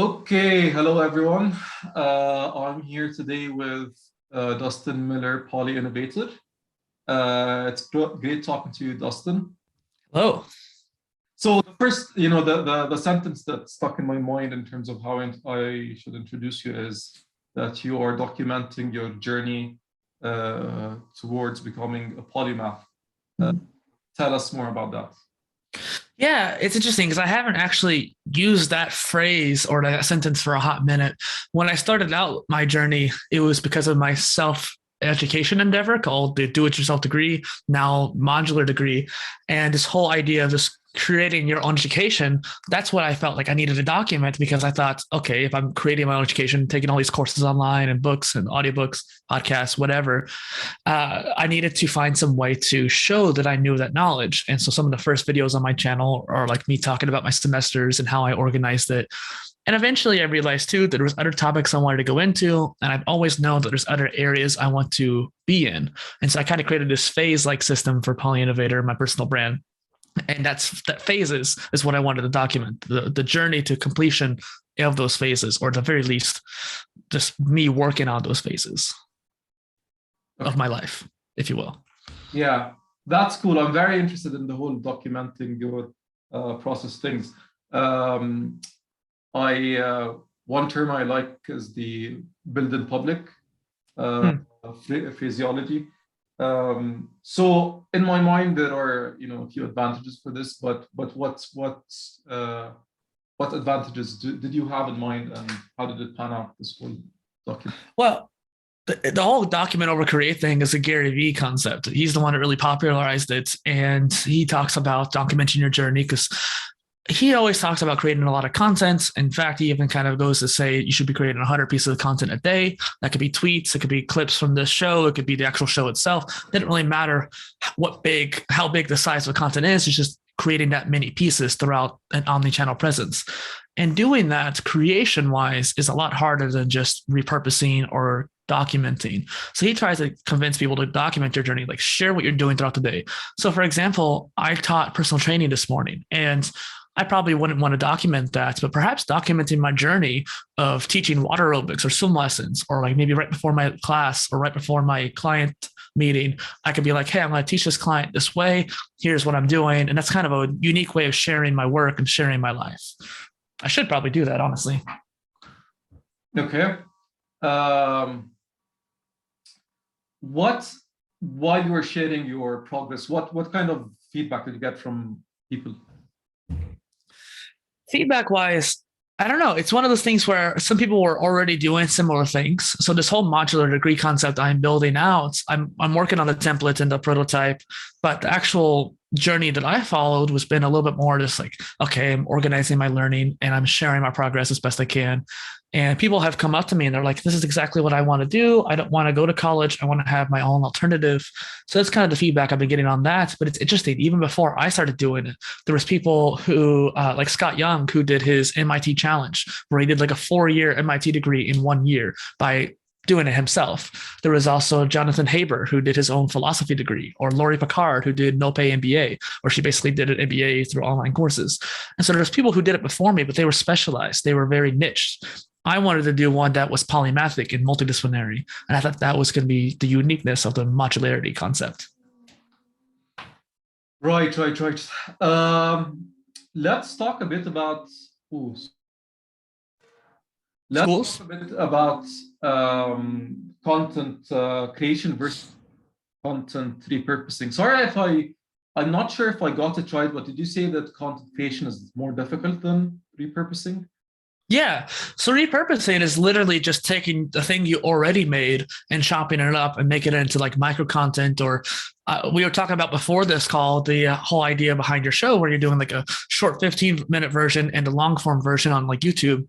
Okay, hello everyone. I'm here today with Dustin Miller, PolyInnovator. It's great talking to you, Dustin. Hello. So the first, the sentence that stuck in my mind in terms of how I should introduce you is that you are documenting your journey towards becoming a polymath. Tell us more about that. Yeah, it's interesting because I haven't actually used that phrase or that sentence for a hot minute. When I started out my journey, it was because of my self-education endeavor called the do-it-yourself degree, now modular degree. And this whole idea of just creating your own education, that's what I felt like I needed to document, because I thought, okay, if I'm creating my own education, taking all these courses online and books and audiobooks, podcasts, whatever, I needed to find some way to show that I knew that knowledge. And so some of the first videos on my channel are like me talking about my semesters and how I organized it. And eventually I realized too that there was other topics I wanted to go into, and I've always known that there's other areas I want to be in. And so I kind of created this phase-like system for PolyInnovator, my personal brand. And that phases is what I wanted to document, the journey to completion of those phases, or at the very least, just me working on those phases of my life, if you will. Yeah, that's cool. I'm very interested in the whole documenting your process things. One term I like is the build in public phraseology. So in my mind, there are a few advantages for this, but what advantages did you have in mind, and how did it pan out, this whole document? Well, the whole document over create thing is a Gary Vee concept. He's the one that really popularized it, and he talks about documenting your journey because he always talks about creating a lot of content. In fact, he even kind of goes to say you should be creating 100 pieces of content a day. That could be tweets, it could be clips from this show, it could be the actual show itself. It didn't really matter how big the size of the content is. It's just creating that many pieces throughout an omni-channel presence. And doing that creation-wise is a lot harder than just repurposing or documenting. So he tries to convince people to document your journey, like share what you're doing throughout the day. So for example, I taught personal training this morning, and I probably wouldn't want to document that, but perhaps documenting my journey of teaching water aerobics or swim lessons, or like maybe right before my class or right before my client meeting, I could be like, hey, I'm going to teach this client this way. Here's what I'm doing. And that's kind of a unique way of sharing my work and sharing my life. I should probably do that, honestly. Okay. While you were sharing your progress, what kind of feedback did you get from people? Feedback wise, I don't know. It's one of those things where some people were already doing similar things. So this whole modular degree concept I'm building out, I'm working on the template and the prototype, but the actual journey that I followed was been a little bit more just like, okay, I'm organizing my learning and I'm sharing my progress as best I can. And people have come up to me and they're like, this is exactly what I want to do. I don't want to go to college. I want to have my own alternative. So that's kind of the feedback I've been getting on that. But it's interesting. Even before I started doing it, there was people who like Scott Young, who did his MIT challenge, where he did like a 4-year MIT degree in 1 year by doing it himself. There was also Jonathan Haber, who did his own philosophy degree, or Lori Picard, who did no pay MBA, where she basically did an MBA through online courses. And so there's people who did it before me, but they were specialized. They were very niche. I wanted to do one that was polymathic and multidisciplinary. And I thought that was going to be the uniqueness of the modularity concept. Right. Let's talk a bit about schools. Let's talk a bit about content creation versus content repurposing. Sorry if I'm not sure if I got it right, but did you say that content creation is more difficult than repurposing? Yeah. So repurposing is literally just taking the thing you already made and chopping it up and making it into like micro content, or we were talking about before this call, the whole idea behind your show where you're doing like a short 15-minute version and a long form version on like YouTube.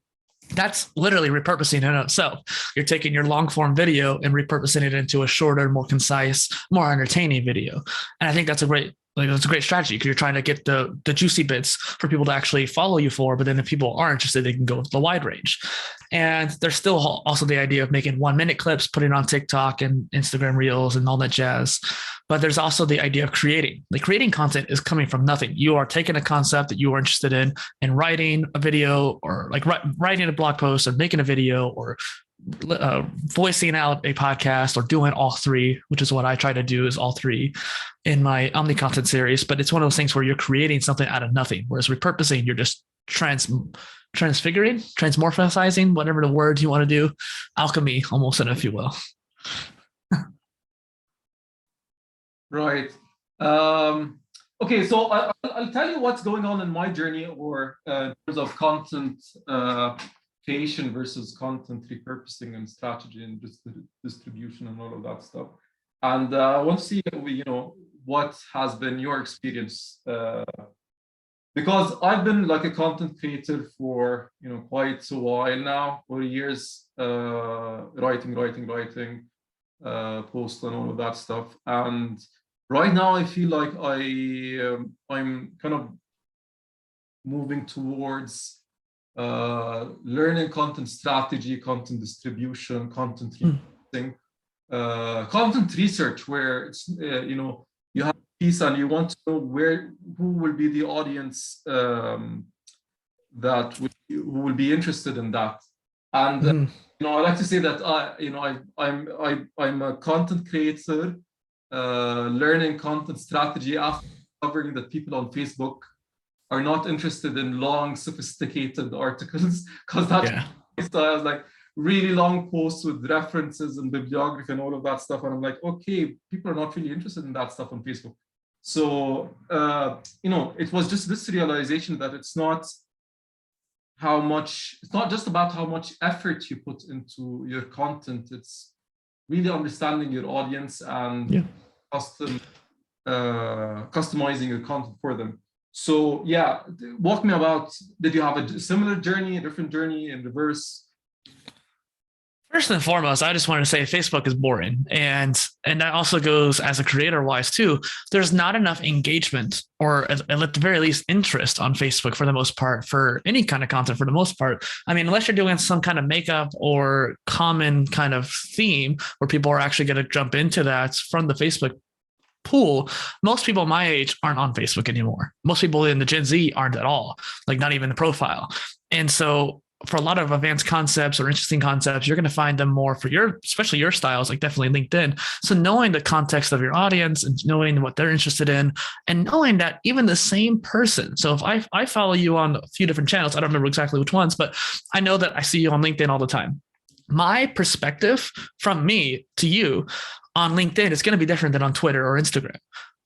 That's literally repurposing in itself. You're taking your long form video and repurposing it into a shorter, more concise, more entertaining video. And I think that's a great like that's a great strategy because you're trying to get the juicy bits for people to actually follow you for. But then if people are interested, they can go with the wide range. And there's still also the idea of making 1-minute clips, putting on TikTok and Instagram Reels and all that jazz. But there's also the idea of creating. Like creating content is coming from nothing. You are taking a concept that you are interested in and writing a video, or like writing a blog post or making a video, or voicing out a podcast, or doing all three, which is what I try to do, is all three in my Omni content series. But it's one of those things where you're creating something out of nothing, whereas repurposing, you're just transfiguring, transmorphizing, whatever the word you want to do, alchemy almost, if you will. Right. Okay, so I'll tell you what's going on in my journey, or in terms of content creation versus content repurposing and strategy and distribution and all of that stuff. And I want to see, what has been your experience, because I've been like a content creator for quite a while now, for years, writing, posts and all of that stuff. And right now I feel like I'm kind of moving towards learning content strategy, content distribution, content repurposing, content research, where it's you have a piece and you want to know who will be the audience who will be interested in that. And I like to say that I'm a content creator, learning content strategy after discovering that people on Facebook are not interested in long, sophisticated articles, because that's my style, like really long posts with references and bibliography and all of that stuff. And I'm like, okay, people are not really interested in that stuff on Facebook. So, it was just this realization that it's not just about how much effort you put into your content. It's really understanding your audience and customizing your content for them. So yeah, walk me about, did you have a similar journey, a different journey, in reverse? First and foremost, I just wanted to say Facebook is boring. And that also goes as a creator wise too. There's not enough engagement, or at the very least interest, on Facebook for the most part, for any kind of content for the most part. I mean, unless you're doing some kind of makeup or common kind of theme where people are actually going to jump into that from the Facebook pool, most people my age aren't on Facebook anymore. Most people in the Gen Z aren't at all, like not even the profile. And so for a lot of advanced concepts or interesting concepts, you're going to find them more for especially your styles, like definitely LinkedIn. So knowing the context of your audience and knowing what they're interested in, and knowing that even the same person. So if I follow you on a few different channels, I don't remember exactly which ones, but I know that I see you on LinkedIn all the time. My perspective from me to you on LinkedIn is going to be different than on Twitter or Instagram.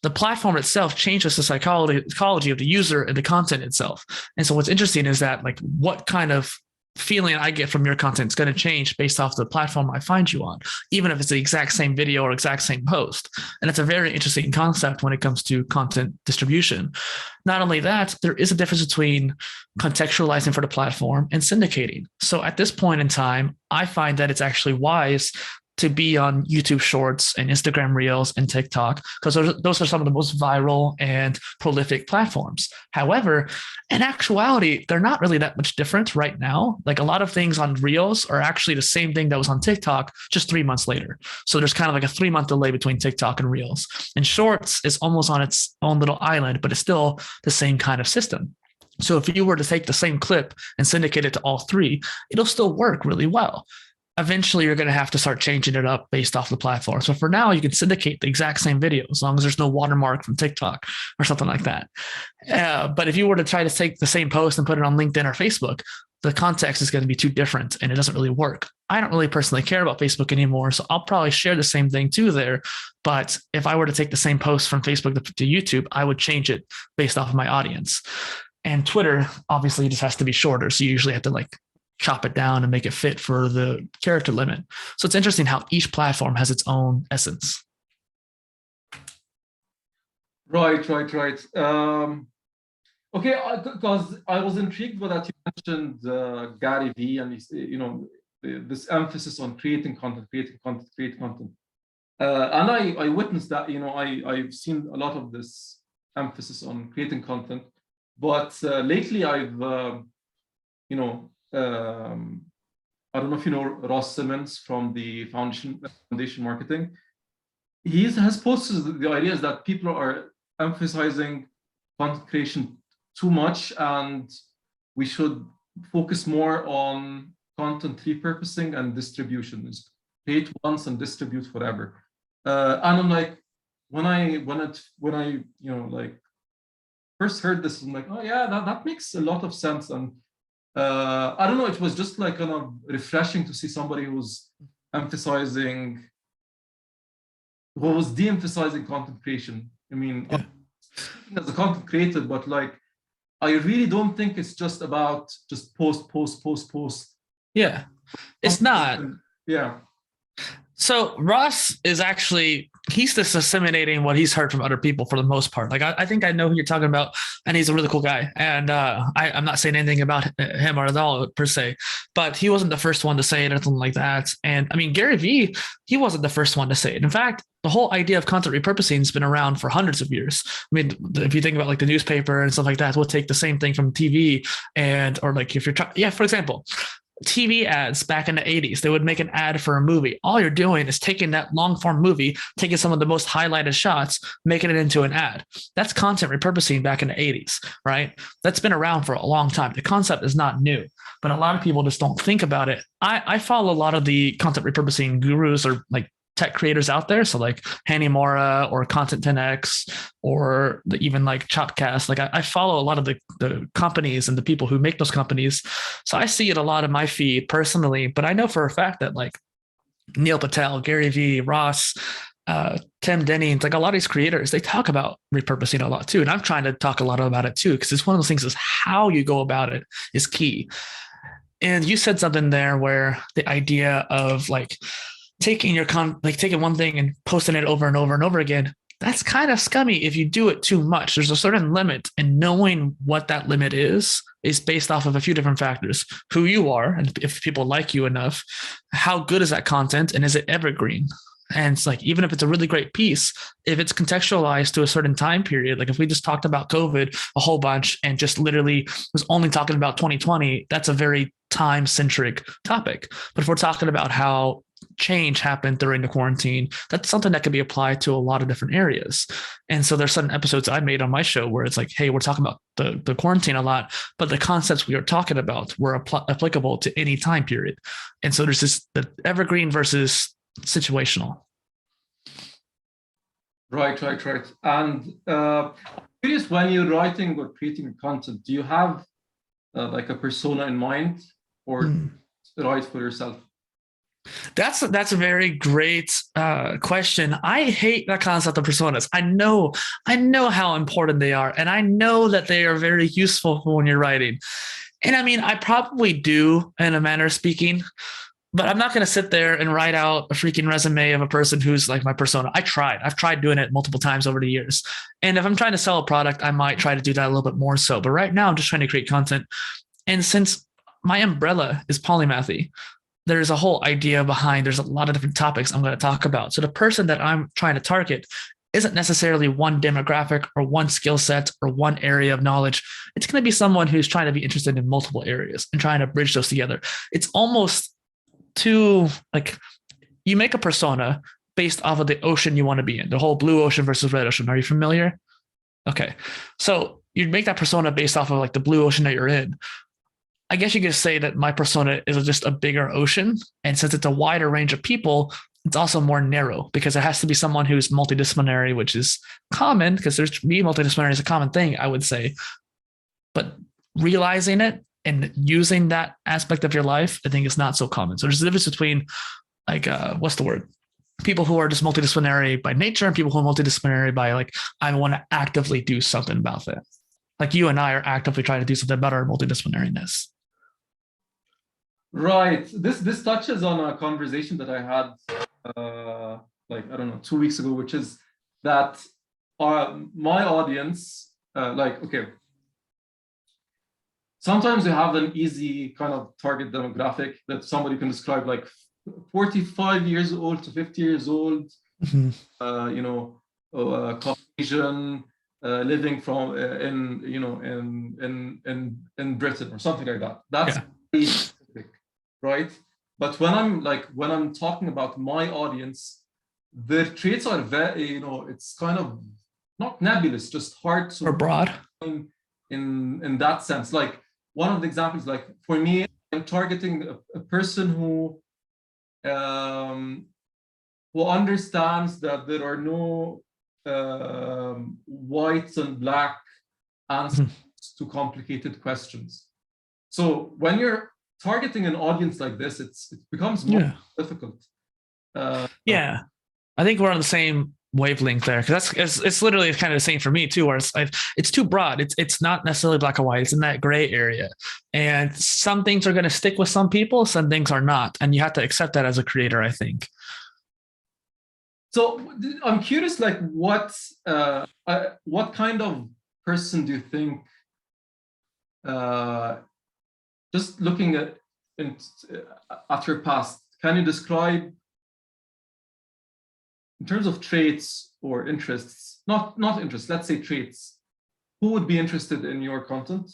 The platform itself changes the psychology of the user and the content itself. And so what's interesting is that, like, what kind of feeling I get from your content is going to change based off the platform I find you on, even if it's the exact same video or exact same post. And it's a very interesting concept when it comes to content distribution. Not only that, there is a difference between contextualizing for the platform and syndicating. So at this point in time, I find that it's actually wise to be on YouTube Shorts and Instagram Reels and TikTok, because those are some of the most viral and prolific platforms. However, in actuality, they're not really that much different right now. Like, a lot of things on Reels are actually the same thing that was on TikTok just 3 months later. So there's kind of like a 3-month delay between TikTok and Reels. And Shorts is almost on its own little island, but it's still the same kind of system. So if you were to take the same clip and syndicate it to all three, it'll still work really well. Eventually, you're going to have to start changing it up based off the platform. So for now, you can syndicate the exact same video as long as there's no watermark from TikTok or something like that. But if you were to try to take the same post and put it on LinkedIn or Facebook, the context is going to be too different and it doesn't really work. I don't really personally care about Facebook anymore, so I'll probably share the same thing too there. But if I were to take the same post from Facebook to YouTube, I would change it based off of my audience. And Twitter obviously just has to be shorter. So you usually have to chop it down and make it fit for the character limit. So it's interesting how each platform has its own essence. Right. Okay, because I was intrigued by that you mentioned Gary Vee, and this emphasis on creating content. And I witnessed that. I've seen a lot of this emphasis on creating content. But lately I've, you know, I don't know if you know Ross Simmons from the Foundation Marketing. He has posted the ideas that people are emphasizing content creation too much, and we should focus more on content repurposing and distribution. Is create once and distribute forever. And I'm like, when I you know, like first heard this, I'm like, oh yeah, that makes a lot of sense. And I don't know, it was just like kind of refreshing to see somebody who's emphasizing, who was de-emphasizing content creation. I mean, Yeah. as a content creator, but like, I really don't think it's just about just post. Yeah. It's not. Yeah. So Ross is actually, he's just disseminating what he's heard from other people for the most part. Like I think I know who you're talking about, and he's a really cool guy. And I'm not saying anything about him or at all per se, but he wasn't the first one to say anything like that. And I mean, Gary Vee, he wasn't the first one to say it. In fact, the whole idea of content repurposing has been around for hundreds of years. I mean, if you think about like the newspaper and stuff like that, we'll take the same thing from TV or like if you're for example, TV ads back in the 80s, they would make an ad for a movie. All you're doing is taking that long form movie, taking some of the most highlighted shots, making it into an ad. That's content repurposing back in the 80s, right? That's been around for a long time. The concept is not new, but a lot of people just don't think about it. I follow a lot of the content repurposing gurus or like tech creators out there. So like Hanny Mora or Content 10X or even like Chopcast. Like I follow a lot of the companies and the people who make those companies. So I see it a lot in my feed personally, but I know for a fact that like Neil Patel, Gary Vee, Ross, Tim Denny, like a lot of these creators, they talk about repurposing a lot too. And I'm trying to talk a lot about it too, because it's one of those things is how you go about it is key. And you said something there where the idea of like, taking taking one thing and posting it over and over and over again, that's kind of scummy if you do it too much. There's a certain limit, and knowing what that limit is based off of a few different factors: who you are, and if people like you enough, how good is that content, and is it evergreen? And it's like, even if it's a really great piece, if it's contextualized to a certain time period, like if we just talked about COVID a whole bunch and just literally was only talking about 2020, that's a very time-centric topic. But if we're talking about how change happened during the quarantine, that's something that can be applied to a lot of different areas. And so there's certain episodes I made on my show where it's like, hey, we're talking about the quarantine a lot, but the concepts we are talking about were applicable to any time period. And so there's the evergreen versus situational. Right. And curious, when you're writing or creating content, do you have like a persona in mind, or write for yourself? That's a very great question. I hate that concept of personas. I know how important they are, and I know that they are very useful when you're writing. And I mean, I probably do in a manner of speaking, but I'm not going to sit there and write out a freaking resume of a person who's like my persona. I've tried doing it multiple times over the years. And if I'm trying to sell a product, I might try to do that a little bit more so. But right now I'm just trying to create content. And since my umbrella is polymathy, there's a whole idea behind, there's a lot of different topics I'm going to talk about. So the person that I'm trying to target isn't necessarily one demographic or one skill set or one area of knowledge. It's going to be someone who's trying to be interested in multiple areas and trying to bridge those together. It's almost too like, you make a persona based off of the ocean you want to be in, the whole blue ocean versus red ocean. Are you familiar? Okay. So you'd make that persona based off of like the blue ocean that you're in. I guess you could say that my persona is just a bigger ocean. And since it's a wider range of people, it's also more narrow because it has to be someone who's multidisciplinary, which is common because multidisciplinary is a common thing, I would say. But realizing it and using that aspect of your life, I think is not so common. So there's a difference between like, what's the word? People who are just multidisciplinary by nature and people who are multidisciplinary by like, I want to actively do something about that. Like you and I are actively trying to do something about our multidisciplinariness. Right. This touches on a conversation that I had, like, I don't know, 2 weeks ago, which is that my audience, okay, sometimes you have an easy kind of target demographic that somebody can describe, like 45 years old to 50 years old, Caucasian, living from in Britain or something like that. That's very specific, right? But when I'm talking about my audience, their traits are very, it's kind of not nebulous, just hard to or broad in that sense. Like one of the examples, like for me, I'm targeting a person who understands that there are no white and black answers to complicated questions. So when you're targeting an audience like this, it becomes more difficult. Yeah, I think we're on the same wavelength there, because it's literally kind of the same for me too, where it's too broad. It's not necessarily black and white. It's in that gray area, and some things are going to stick with some people, some things are not, and you have to accept that as a creator, I think. So I'm curious, like what kind of person do you think, just looking at your past, can you describe in terms of traits or interests, not interests, let's say traits, who would be interested in your content?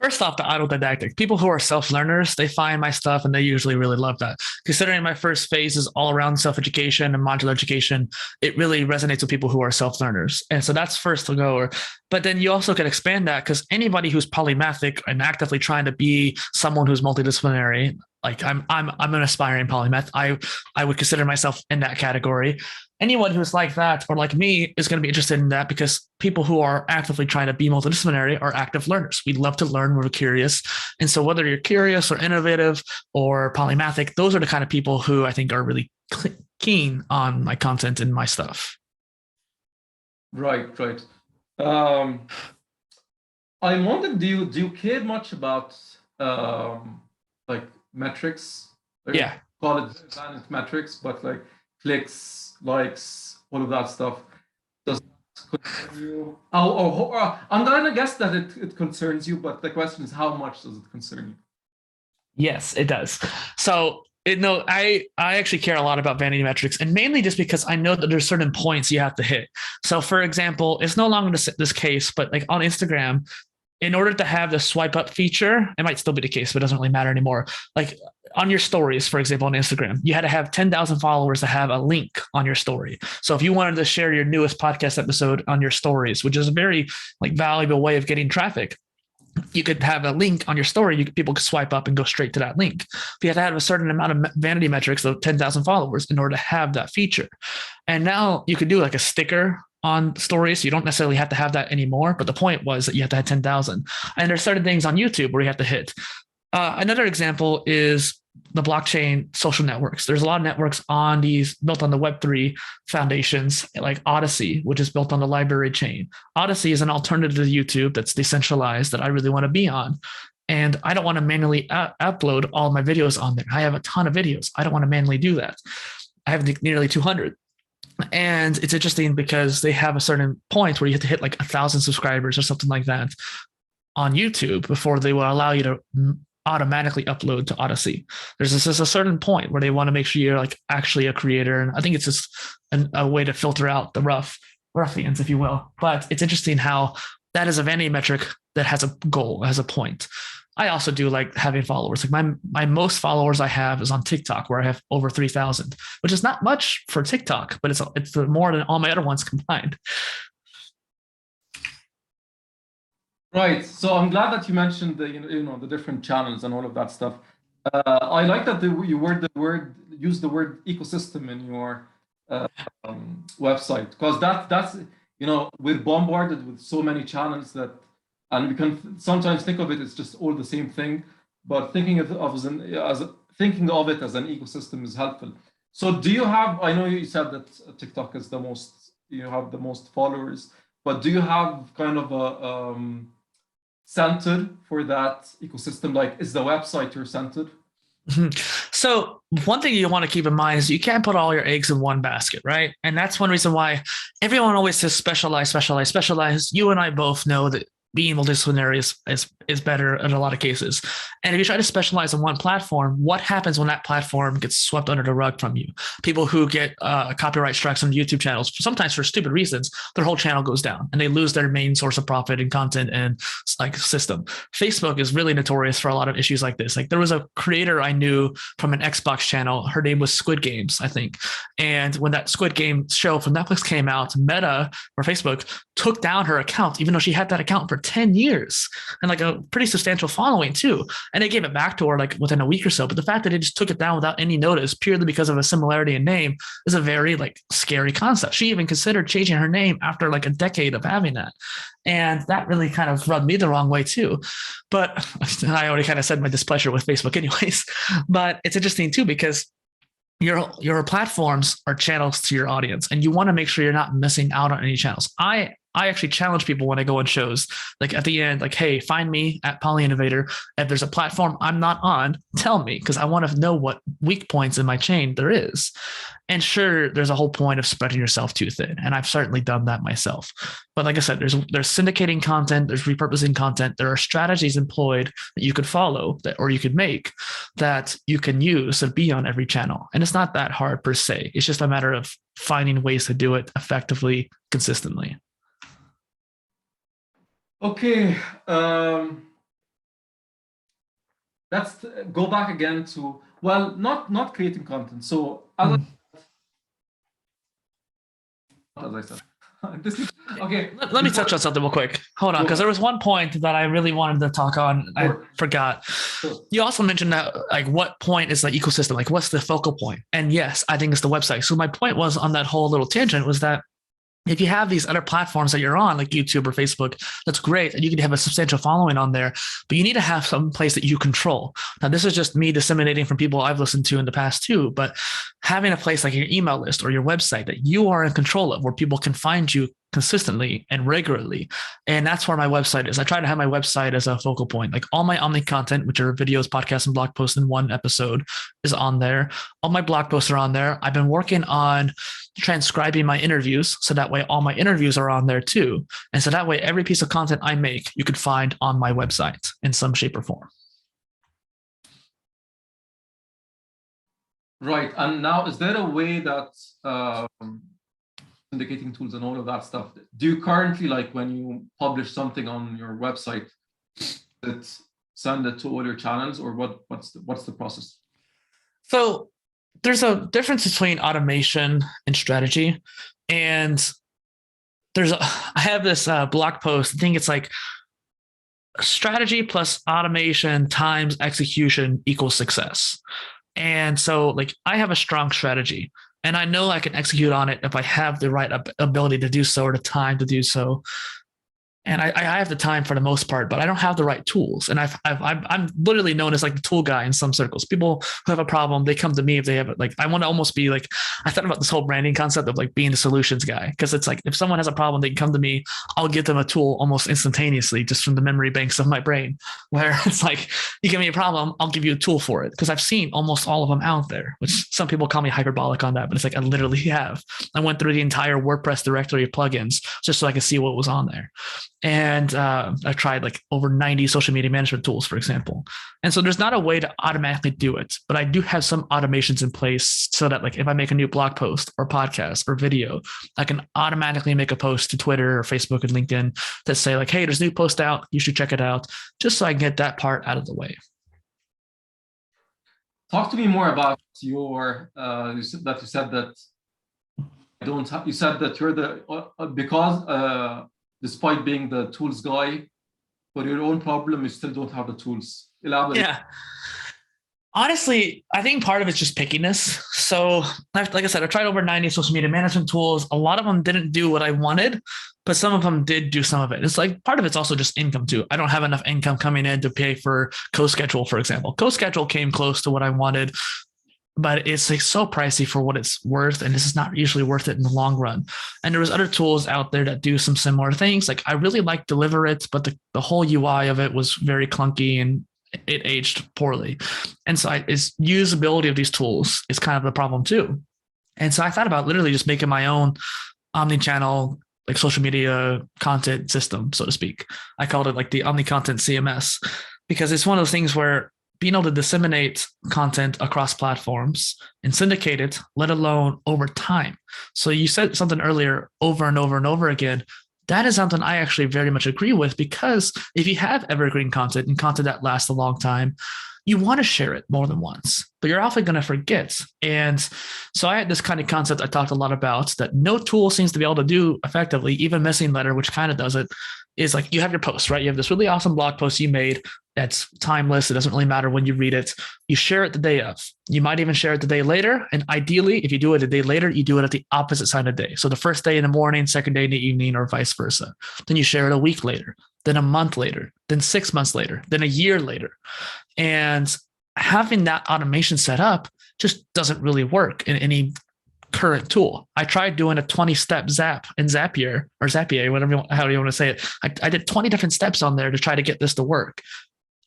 First off, the autodidactic people who are self-learners, they find my stuff and they usually really love that. Considering my first phase is all around self-education and modular education, it really resonates with people who are self-learners. And so that's first to go. But then you also can expand that, because anybody who's polymathic and actively trying to be someone who's multidisciplinary, like I'm an aspiring polymath. I would consider myself in that category. Anyone who's like that or like me is going to be interested in that, because people who are actively trying to be multidisciplinary are active learners. We love to learn. We're curious. And so whether you're curious or innovative or polymathic, those are the kind of people who I think are really keen on my content and my stuff. Right. I wondered, do you care much about like metrics? Yeah. Call it vanity metrics, but like clicks, likes, all of that stuff. Does it concern you? I'm gonna guess that it concerns you, but the question is, how much does it concern you? Yes, it does. So I actually care a lot about vanity metrics, and mainly just because I know that there's certain points you have to hit. So for example, it's no longer this case, but like on Instagram, in order to have the swipe up feature, it might still be the case, but it doesn't really matter anymore. Like on your stories, for example, on Instagram, you had to have 10,000 followers to have a link on your story. So if you wanted to share your newest podcast episode on your stories, which is a very like valuable way of getting traffic, you could have a link on your story. People could swipe up and go straight to that link. But you have to have a certain amount of vanity metrics of 10,000 followers in order to have that feature. And now you could do like a sticker on stories. You don't necessarily have to have that anymore. But the point was that you have to have 10,000. And there's certain things on YouTube where you have to hit. Another example is the blockchain social networks. There's a lot of networks on these built on the Web3 foundations, like Odyssey, which is built on the library chain. Odyssey is an alternative to YouTube that's decentralized that I really want to be on. And I don't want to manually upload all my videos on there. I have a ton of videos. I don't want to manually do that. I have nearly 200. And it's interesting because they have a certain point where you have to hit like 1,000 subscribers or something like that on YouTube before they will allow you to automatically upload to Odyssey. There's a certain point where they want to make sure you're like actually a creator. And I think it's just a way to filter out the ruffians, if you will. But it's interesting how that is a vanity metric that has a goal, has a point. I also do like having followers. Like my most followers I have is on TikTok, where I have over 3,000, which is not much for TikTok, but it's more than all my other ones combined. Right. So I'm glad that you mentioned the different channels and all of that stuff. I like that you use the word ecosystem in your website, because that's we're bombarded with so many channels that, and we can sometimes think of it as just all the same thing. But thinking of it as an ecosystem is helpful. So do you have? I know you said that TikTok is you have the most followers, but do you have kind of a center for that ecosystem? Like, is the website your center? So one thing you want to keep in mind is you can't put all your eggs in one basket, right? And that's one reason why everyone always says specialize. You and I both know that being multidisciplinary is better in a lot of cases. And if you try to specialize in one platform, what happens when that platform gets swept under the rug from you? People who get copyright strikes on YouTube channels, sometimes for stupid reasons, their whole channel goes down and they lose their main source of profit and content and like system. Facebook is really notorious for a lot of issues like this. Like there was a creator I knew from an Xbox channel. Her name was Squid Games, I think. And when that Squid Game show from Netflix came out, Meta or Facebook took down her account, even though she had that account for 10 years and like a pretty substantial following too. And they gave it back to her like within a week or so. But the fact that they just took it down without any notice purely because of a similarity in name is a very like scary concept. She even considered changing her name after like a decade of having that. And that really kind of rubbed me the wrong way too. But I already kind of said my displeasure with Facebook anyways. But it's interesting too, because your platforms are channels to your audience, and you want to make sure you're not missing out on any channels. I actually challenge people when I go on shows, like at the end, like, hey, find me at PolyInnovator. If there's a platform I'm not on, tell me, because I want to know what weak points in my chain there is. And sure, there's a whole point of spreading yourself too thin, and I've certainly done that myself. But like I said, there's syndicating content, there's repurposing content, there are strategies employed that you could follow or you could make that you can use to be on every channel. And it's not that hard per se. It's just a matter of finding ways to do it effectively, consistently. Okay, let's go back again to, well, not creating content. So as I said, okay. Let me touch on something real quick. Hold on, because there was one point that I really wanted to talk on. I forgot. Sure. You also mentioned that, like, what point is the ecosystem? Like, what's the focal point? And yes, I think it's the website. So my point was on that whole little tangent was that if you have these other platforms that you're on, like YouTube or Facebook, that's great. And you can have a substantial following on there, but you need to have some place that you control. Now, this is just me disseminating from people I've listened to in the past too, but having a place like your email list or your website that you are in control of, where people can find you consistently and regularly. And that's where my website is. I try to have my website as a focal point. Like all my Omni content, which are videos, podcasts, and blog posts in one episode, is on there. All my blog posts are on there. I've been working on transcribing my interviews, so that way all my interviews are on there too. And so that way every piece of content I make, you could find on my website in some shape or form. Right. And now, is there a way that syndicating tools and all of that stuff, do you currently, like when you publish something on your website, send it to all your channels, or what's the process? So there's a difference between automation and strategy. And I have this blog post. I think it's like strategy plus automation times execution equals success. And so like I have a strong strategy, and I know I can execute on it if I have the right ability to do so, or the time to do so. And I have the time for the most part, but I don't have the right tools. And I'm literally known as like the tool guy in some circles. People who have a problem, they come to me if they have it. Like I want to almost be like, I thought about this whole branding concept of like being the solutions guy. Because it's like if someone has a problem, they can come to me, I'll give them a tool almost instantaneously just from the memory banks of my brain. Where it's like, you give me a problem, I'll give you a tool for it. Because I've seen almost all of them out there, which some people call me hyperbolic on that, but it's like I literally have. I went through the entire WordPress directory of plugins just so I could see what was on there. And I've tried like over 90 social media management tools, for example. And so there's not a way to automatically do it, but I do have some automations in place so that like if I make a new blog post or podcast or video, I can automatically make a post to Twitter or Facebook and LinkedIn that say like, hey, there's a new post out, you should check it out, just so I can get that part out of the way. Talk to me more about your, you said that you said that you're the, despite being the tools guy, for your own problem, you still don't have the tools. Elaborate. Yeah. Honestly, I think part of it's just pickiness. So like I said, I tried over 90 social media management tools. A lot of them didn't do what I wanted, but some of them did do some of it. It's like part of it's also just income too. I don't have enough income coming in to pay for CoSchedule, for example. CoSchedule came close to what I wanted, but it's like so pricey for what it's worth. And this is not usually worth it in the long run. And there was other tools out there that do some similar things. Like I really like Deliver It, but the whole UI of it was very clunky and it aged poorly. And so it's usability of these tools is kind of the problem too. And so I thought about literally just making my own omni-channel like social media content system, so to speak. I called it like the Omni Content CMS because it's one of those things where being able to disseminate content across platforms and syndicate it, let alone over time. So you said something earlier over and over and over again. That is something I actually very much agree with, because if you have evergreen content and content that lasts a long time, you want to share it more than once, but you're often going to forget. And so I had this kind of concept I talked a lot about that no tool seems to be able to do effectively, even Missing Letter, which kind of does it, is like you have your post, right? You have this really awesome blog post you made that's timeless. It doesn't really matter when you read it. You share it the day of. You might even share it the day later. And ideally, if you do it a day later, you do it at the opposite side of the day. So the first day in the morning, second day in the evening, or vice versa. Then you share it a week later, then a month later, then 6 months later, then a year later. And having that automation set up just doesn't really work in any current tool. I tried doing a 20-step Zap in Zapier or Zapier, whatever, how do you want to say it? I did 20 different steps on there to try to get this to work.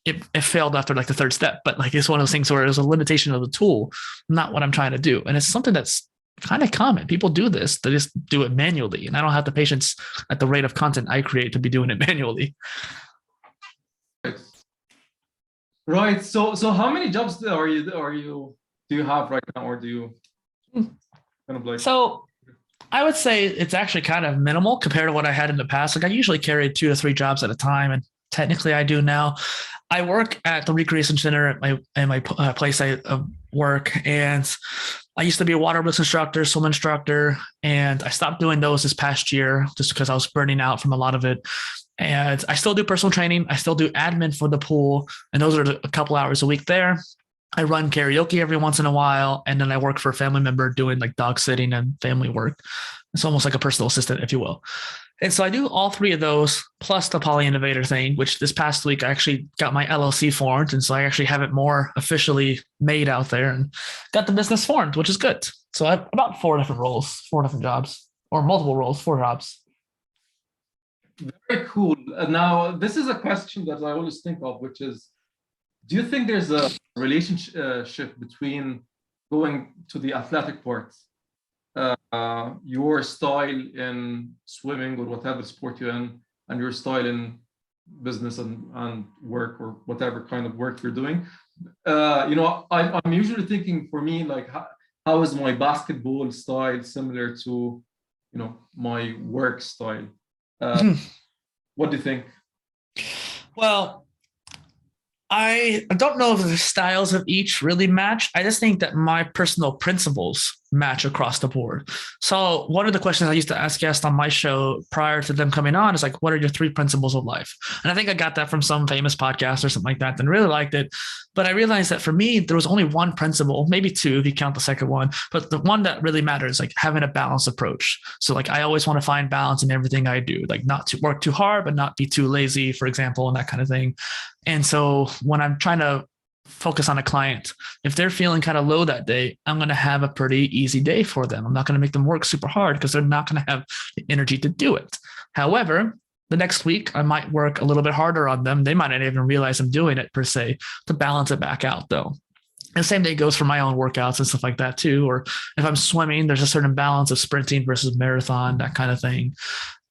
It failed after like the third step, but like it's one of those things where it was a limitation of the tool, not what I'm trying to do. And it's something that's kind of common. People do this, they just do it manually. And I don't have the patience at the rate of content I create to be doing it manually. Right. So how many jobs do you have right now, or do you kind of like? So I would say it's actually kind of minimal compared to what I had in the past. Like I usually carried 2 to 3 jobs at a time, and technically I do now. I work at the Recreation Center at my place I work, and I used to be a water aerobics instructor, swim instructor, and I stopped doing those this past year just because I was burning out from a lot of it. And I still do personal training. I still do admin for the pool, and those are a couple hours a week there. I run karaoke every once in a while, and then I work for a family member doing like dog sitting and family work. It's almost like a personal assistant, if you will. And so I do all 3 of those, plus the PolyInnovator thing, which this past week I actually got my LLC formed. And so I actually have it more officially made out there and got the business formed, which is good. So I have about 4 different roles, 4 different jobs, or multiple roles, 4 jobs. Very cool. Now, this is a question that I always think of, which is, do you think there's a relationship between going to the athletic part, your style in swimming or whatever sport you're in, and your style in business and work or whatever kind of work you're doing? I'm usually thinking, for me, like, how is my basketball style similar to, my work style? What do you think? Well, I don't know if the styles of each really match. I just think that my personal principles match across the board. So one of the questions I used to ask guests on my show prior to them coming on is like, what are your 3 principles of life? And I think I got that from some famous podcast or something like that and really liked it. But I realized that for me, there was only one principle, maybe 2 if you count the second one, but the one that really matters, like having a balanced approach. So like, I always want to find balance in everything I do, like not to work too hard, but not be too lazy, for example, and that kind of thing. And so when I'm trying to focus on a client, if they're feeling kind of low that day, I'm going to have a pretty easy day for them. I'm not going to make them work super hard because they're not going to have the energy to do it. However, the next week, I might work a little bit harder on them. They might not even realize I'm doing it per se, to balance it back out though. And the same thing goes for my own workouts and stuff like that too. Or if I'm swimming, there's a certain balance of sprinting versus marathon, that kind of thing.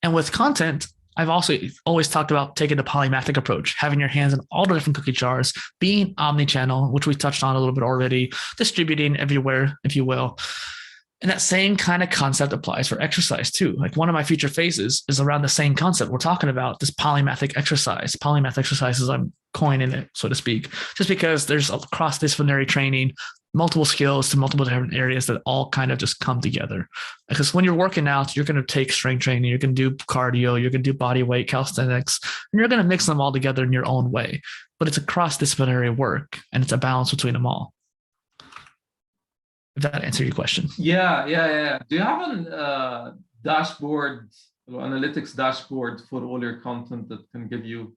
And with content, I've also always talked about taking the polymathic approach, having your hands in all the different cookie jars, being omni-channel, which we touched on a little bit already, distributing everywhere, if you will. And that same kind of concept applies for exercise too. Like one of my future phases is around the same concept. We're talking about this polymathic exercise. Polymath exercises, I'm coining it, so to speak, just because there's a cross-disciplinary training, multiple skills to multiple different areas that all kind of just come together. Because when you're working out, you're going to take strength training, you're going to do cardio, you're going to do body weight, calisthenics, and you're going to mix them all together in your own way. But it's a cross-disciplinary work, and it's a balance between them all. If that answers your question. Yeah. Do you have an dashboard, analytics dashboard for all your content that can give you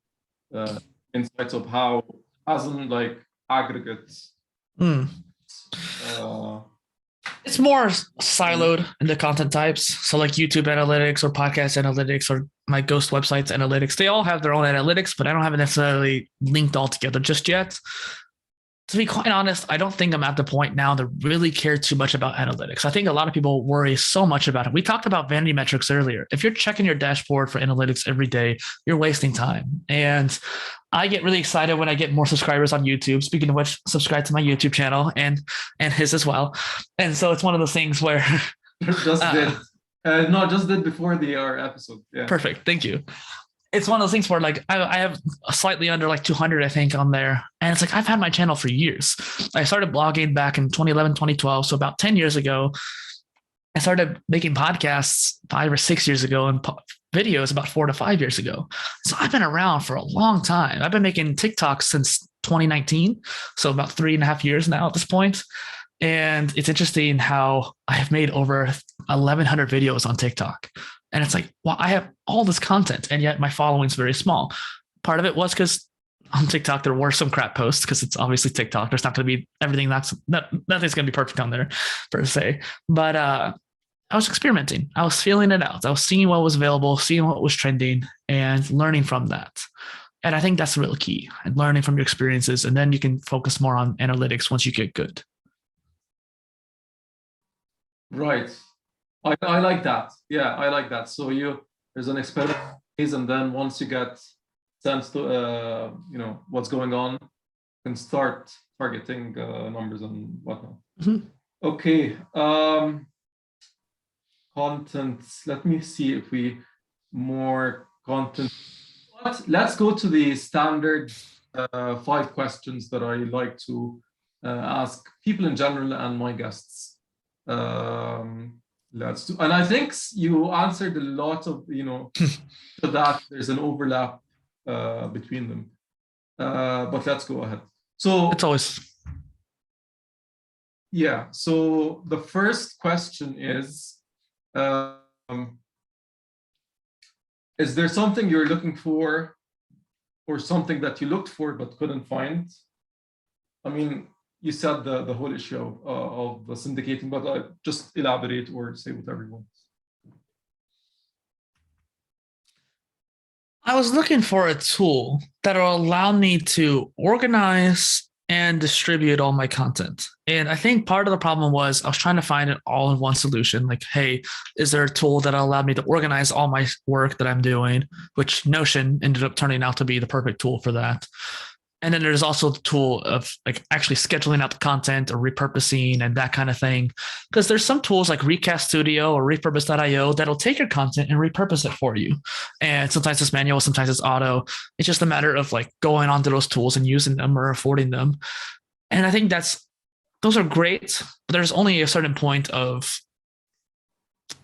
insights of how, as in like aggregates? It's more siloed into content types. So like YouTube analytics or podcast analytics or my ghost websites analytics, they all have their own analytics, but I don't have it necessarily linked all together just yet. To be quite honest, I don't think I'm at the point now to really care too much about analytics. I think a lot of people worry so much about it. We talked about vanity metrics earlier. If you're checking your dashboard for analytics every day, you're wasting time. And I get really excited when I get more subscribers on YouTube. Speaking of which, subscribe to my YouTube channel and his as well. And so it's one of those things where just did. No, just did before the episode. Yeah. Perfect. Thank you. It's one of those things where like I have slightly under like 200, I think, on there. And it's like, I've had my channel for years. I started blogging back in 2011, 2012. So about 10 years ago, I started making podcasts 5 or 6 years ago and videos about 4 to 5 years ago. So I've been around for a long time. I've been making TikToks since 2019. So about 3.5 years now at this point. And it's interesting how I have made over 1,100 videos on TikTok. And it's like, well, I have all this content and yet my following is very small. Part of it was because on TikTok, there were some crap posts because it's obviously TikTok. There's not going to be everything nothing's going to be perfect on there per se. But I was experimenting. I was feeling it out. I was seeing what was available, seeing what was trending and learning from that. And I think that's really key, and learning from your experiences. And then you can focus more on analytics once you get good. Right. I like that. Yeah, I like that. So there's an experiment phase, and then once you get sense to what's going on, you can start targeting numbers and whatnot. Mm-hmm. Okay. Content. Let me see if we more content. But let's go to the standard 5 questions that I like to ask people in general and my guests. Let's do, and I think you answered a lot of, so that there's an overlap between them. But let's go ahead. So it's always. Yeah. So the first question is there something you're looking for or something that you looked for but couldn't find? I mean, you said the whole issue of the syndicating, but just elaborate or say whatever you want. I was looking for a tool that will allow me to organize and distribute all my content. And I think part of the problem was I was trying to find an all-in-one solution. Like, hey, is there a tool that allowed me to organize all my work that I'm doing? Which Notion ended up turning out to be the perfect tool for that. And then there's also the tool of like actually scheduling out the content or repurposing and that kind of thing. Because there's some tools like Recast Studio or repurpose.io that'll take your content and repurpose it for you. And sometimes it's manual, sometimes it's auto. It's just a matter of like going onto those tools and using them or affording them. And I think those are great, but there's only a certain point of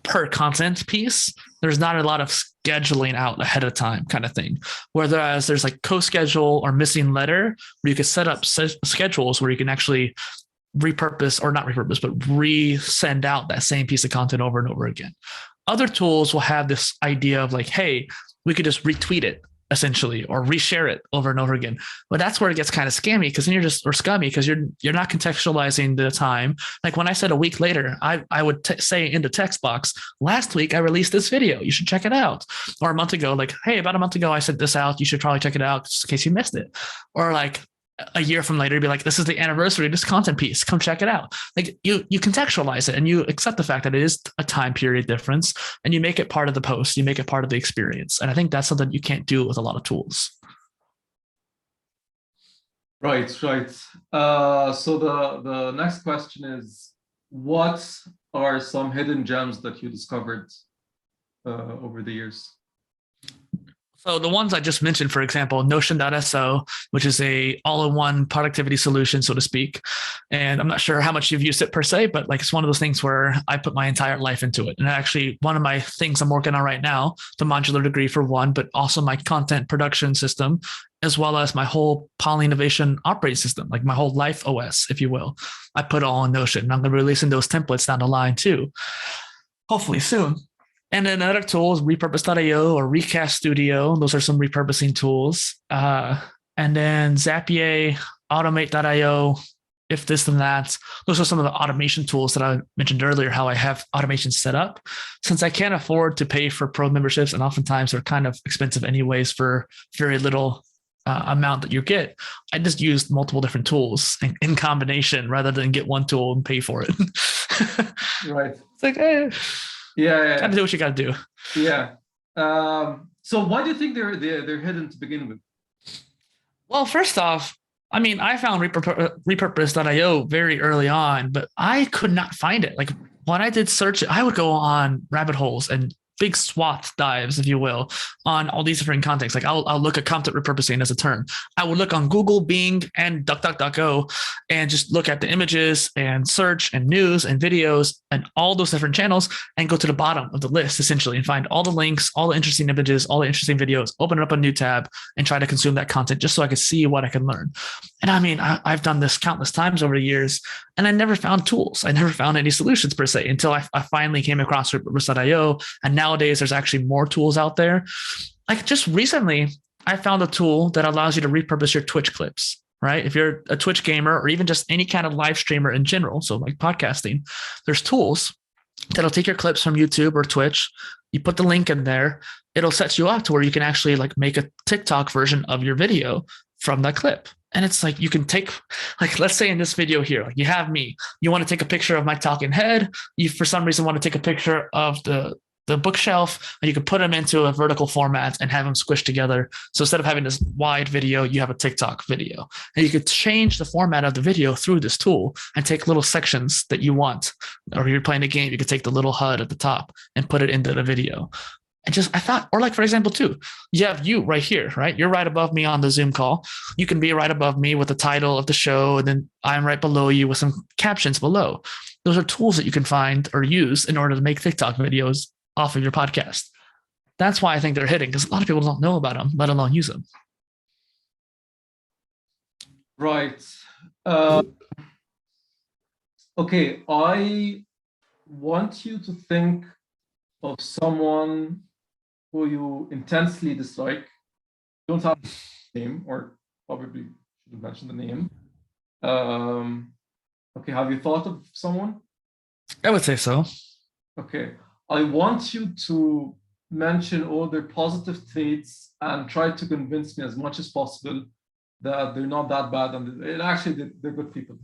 per content piece. There's not a lot of scheduling out ahead of time kind of thing. Whereas there's like co-schedule or missing letter where you can set up schedules where you can actually repurpose or not repurpose, but resend out that same piece of content over and over again. Other tools will have this idea of like, hey, we could just retweet it essentially or reshare it over and over again. But that's where it gets kind of scammy because then or scummy because you're not contextualizing the time. Like when I said a week later, I would say in the text box, last week I released this video, you should check it out. Or a month ago, like, hey, about a month ago I sent this out, you should probably check it out just in case you missed it. Or like a year from later, be like, this is the anniversary of this content piece, come check it out. Like you contextualize it and you accept the fact that it is a time period difference and you make it part of the post, you make it part of the experience. And I think that's something you can't do with a lot of tools. Right. So the next question is, what are some hidden gems that you discovered over the years? So the ones I just mentioned, for example, Notion.so, which is a all-in-one productivity solution, so to speak. And I'm not sure how much you've used it per se, but like it's one of those things where I put my entire life into it. And actually one of my things I'm working on right now, the modular degree for one, but also my content production system, as well as my whole PolyInnovation operating system, like my whole life OS, if you will. I put all in Notion and I'm going to be releasing those templates down the line too, hopefully soon. And then other tools, repurpose.io or Recast Studio. Those are some repurposing tools. And then Zapier, automate.io, if this and that. Those are some of the automation tools that I mentioned earlier, how I have automation set up. Since I can't afford to pay for pro memberships, and oftentimes they're kind of expensive anyways for very little amount that you get. I just used multiple different tools in combination rather than get one tool and pay for it. Right. It's like, gotta do what you gotta do. Yeah. So why do you think they're hidden to begin with? Well, first off, I mean, I found repurpose.io very early on, but I could not find it. Like when I did search, I would go on rabbit holes and big swath dives, if you will, on all these different contexts. Like I'll look at content repurposing as a term. I would look on Google, Bing, and DuckDuckGo and just look at the images and search and news and videos and all those different channels and go to the bottom of the list essentially and find all the links, all the interesting images, all the interesting videos, open up a new tab and try to consume that content just so I could see what I can learn. And I mean, I've done this countless times over the years and I never found tools. I never found any solutions per se until I finally came across repurpose.io. And nowadays there's actually more tools out there. Like just recently, I found a tool that allows you to repurpose your Twitch clips, right? If you're a Twitch gamer or even just any kind of live streamer in general, so like podcasting, there's tools that'll take your clips from YouTube or Twitch. You put the link in there, it'll set you up to where you can actually like make a TikTok version of your video from that clip. And it's like, you can take, like, let's say in this video here, like you have me, you want to take a picture of my talking head. You, for some reason, want to take a picture of the bookshelf, and you can put them into a vertical format and have them squished together. So instead of having this wide video, you have a TikTok video, and you could change the format of the video through this tool and take little sections that you want. Or if you're playing a game, you could take the little HUD at the top and put it into the video. And just, I thought, or like, for example, too, you have you right here, right? You're right above me on the Zoom call. You can be right above me with the title of the show. And then I'm right below you with some captions below. Those are tools that you can find or use in order to make TikTok videos off of your podcast. That's why I think they're hidden, because a lot of people don't know about them, let alone use them. Right. Okay. I want you to think of someone who you intensely dislike. Don't have a name, or probably shouldn't mention the name. Okay, have you thought of someone? I would say so. Okay, I want you to mention all their positive traits and try to convince me as much as possible that they're not that bad, and actually they're good people.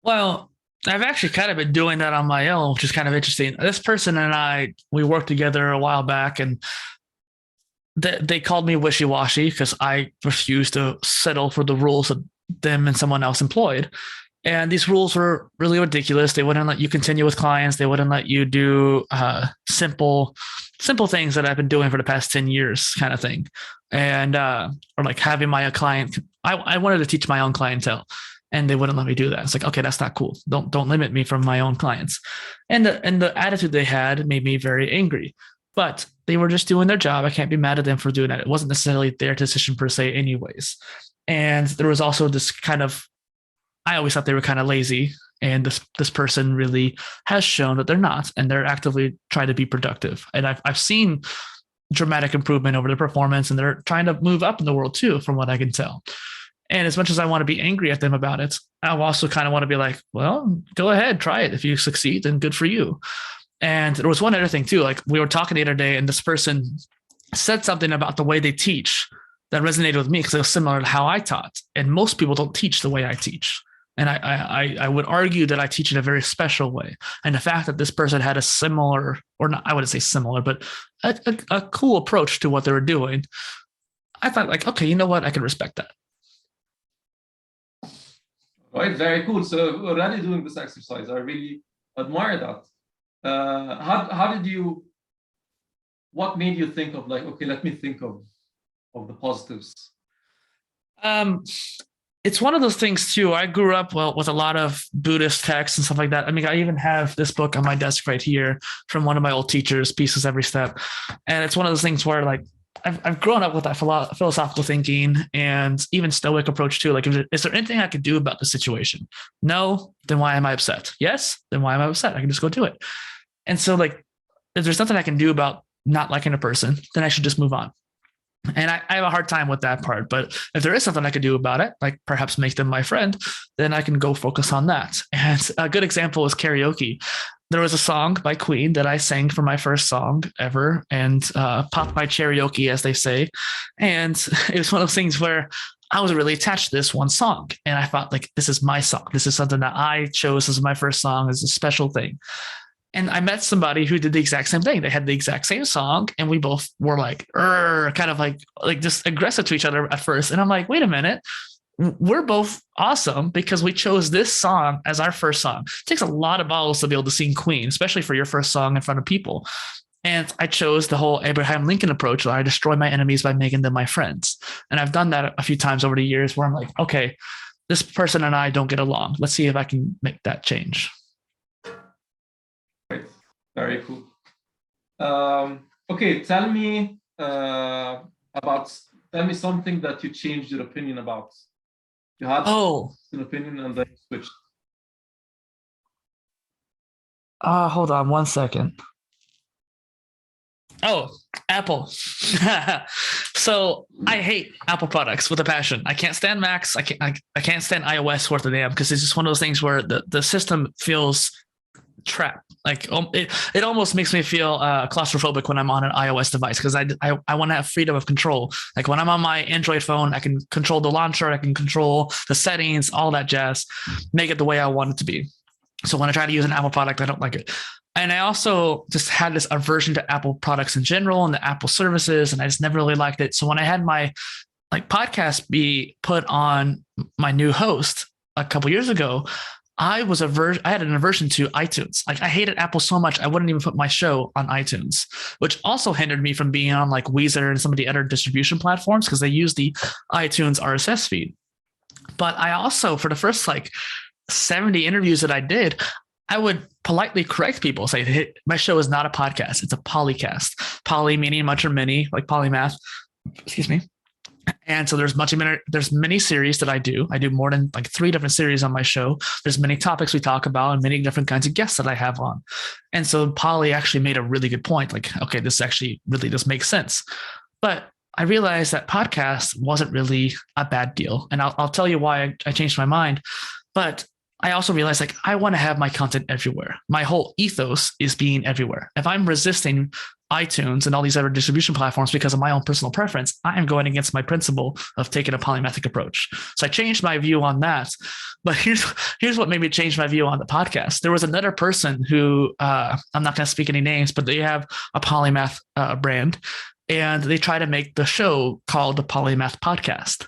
Well, I've actually kind of been doing that on my own, which is kind of interesting. This person and I, we worked together a while back, and they called me wishy-washy because I refused to settle for the rules that them and someone else employed. And these rules were really ridiculous. They wouldn't let you continue with clients. They wouldn't let you do simple things that I've been doing for the past 10 years kind of thing. And or like having my client, I wanted to teach my own clientele, and they wouldn't let me do that. It's like, okay, that's not cool. Don't limit me from my own clients. And the attitude they had made me very angry. But they were just doing their job. I can't be mad at them for doing that. It wasn't necessarily their decision per se anyways. And there was also this kind of, I always thought they were kind of lazy. And this person really has shown that they're not, and they're actively trying to be productive. And I've seen dramatic improvement over their performance, and they're trying to move up in the world too, from what I can tell. And as much as I want to be angry at them about it, I also kind of want to be like, well, go ahead, try it. If you succeed, then good for you. And there was one other thing too, like we were talking the other day, and this person said something about the way they teach that resonated with me because it was similar to how I taught. And most people don't teach the way I teach. And I would argue that I teach in a very special way. And the fact that this person had a similar, or not, I wouldn't say similar, but a cool approach to what they were doing, I thought like, okay, you know what? I can respect that. Right, very cool. So already doing this exercise, I really admire that. How did you? What made you think of like, okay, let me think of the positives? It's one of those things too. I grew up with a lot of Buddhist texts and stuff like that. I mean, I even have this book on my desk right here from one of my old teachers, Pieces Every Step, and it's one of those things where like I've grown up with that philosophical thinking and even Stoic approach too. Like, is there anything I could do about the situation? No, then why am I upset? Yes, then why am I upset? I can just go do it. And so like, if there's nothing I can do about not liking a person, then I should just move on. And I have a hard time with that part. But if there is something I could do about it, like perhaps make them my friend, then I can go focus on that. And a good example is karaoke. There was a song by Queen that I sang for my first song ever, and popped my karaoke, as they say. And it was one of those things where I was really attached to this one song. And I thought, like, this is my song. This is something that I chose as my first song. It's a special thing. And I met somebody who did the exact same thing. They had the exact same song, and we both were like, kind of like just aggressive to each other at first. And I'm like, wait a minute, we're both awesome because we chose this song as our first song. It takes a lot of balls to be able to sing Queen, especially for your first song in front of people. And I chose the whole Abraham Lincoln approach where I destroy my enemies by making them my friends. And I've done that a few times over the years where I'm like, okay, this person and I don't get along. Let's see if I can make that change. Great. Very cool. Okay, tell me something that you changed your opinion about. You had an opinion and then you switched. Hold on one second. Oh, Apple. So I hate Apple products with a passion. I can't stand Macs. I can't stand iOS worth a damn because it's just one of those things where the system feels trapped. Like it almost makes me feel claustrophobic when I'm on an iOS device because I want to have freedom of control. Like when I'm on my Android phone, I can control the launcher, I can control the settings, all that jazz, make it the way I want it to be. So when I try to use an Apple product, I don't like it. And I also just had this aversion to Apple products in general and the Apple services, and I just never really liked it. So when I had my podcast be put on my new host a couple years ago, I had an aversion to iTunes. Like I hated Apple so much, I wouldn't even put my show on iTunes, which also hindered me from being on like Weezer and some of the other distribution platforms because they use the iTunes RSS feed. But I also, for the first 70 interviews that I did, I would politely correct people, say, hey, my show is not a podcast. It's a polycast. Poly meaning much or many, like polymath. Excuse me. And so there's many series that I do. I do more than 3 different series on my show. There's many topics we talk about and many different kinds of guests that I have on. And so Poly actually made a really good point. Like, okay, this actually really does make sense. But I realized that podcast wasn't really a bad deal. And I'll tell you why I changed my mind. But I also realized I want to have my content everywhere. My whole ethos is being everywhere. If I'm resisting iTunes and all these other distribution platforms because of my own personal preference, I am going against my principle of taking a polymathic approach. So I changed my view on that. But here's what made me change my view on the podcast. There was another person who, I'm not going to speak any names, but they have a polymath brand, and they try to make the show called the Polymath Podcast.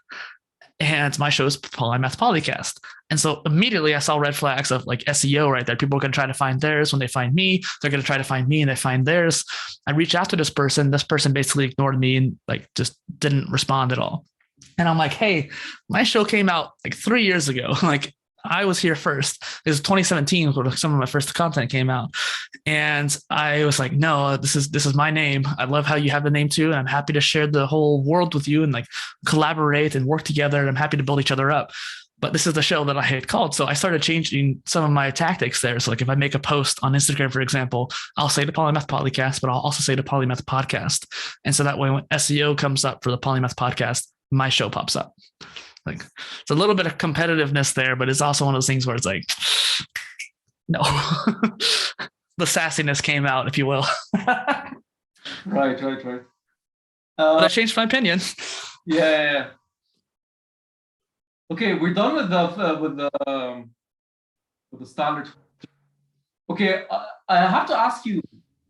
And my show is Polymath Polycast. And so immediately I saw red flags of SEO right there. People are going to try to find theirs. When they find me, they're going to try to find me and they find theirs. I reached out to this person. This person basically ignored me and just didn't respond at all. And I'm like, hey, my show came out 3 years ago. I was here first. It was 2017 where some of my first content came out. And I was like, no, this is my name. I love how you have the name too. And I'm happy to share the whole world with you and collaborate and work together. And I'm happy to build each other up. But this is the show that I had called. So I started changing some of my tactics there. So if I make a post on Instagram, for example, I'll say the Polymath Polycast, but I'll also say the Polymath Podcast. And so that way when SEO comes up for the Polymath Podcast, my show pops up. It's a little bit of competitiveness there, but it's also one of those things where it's no, the sassiness came out, if you will. Right. But I changed my opinion. Yeah. Okay, we're done with the standard. Okay, I have to ask you: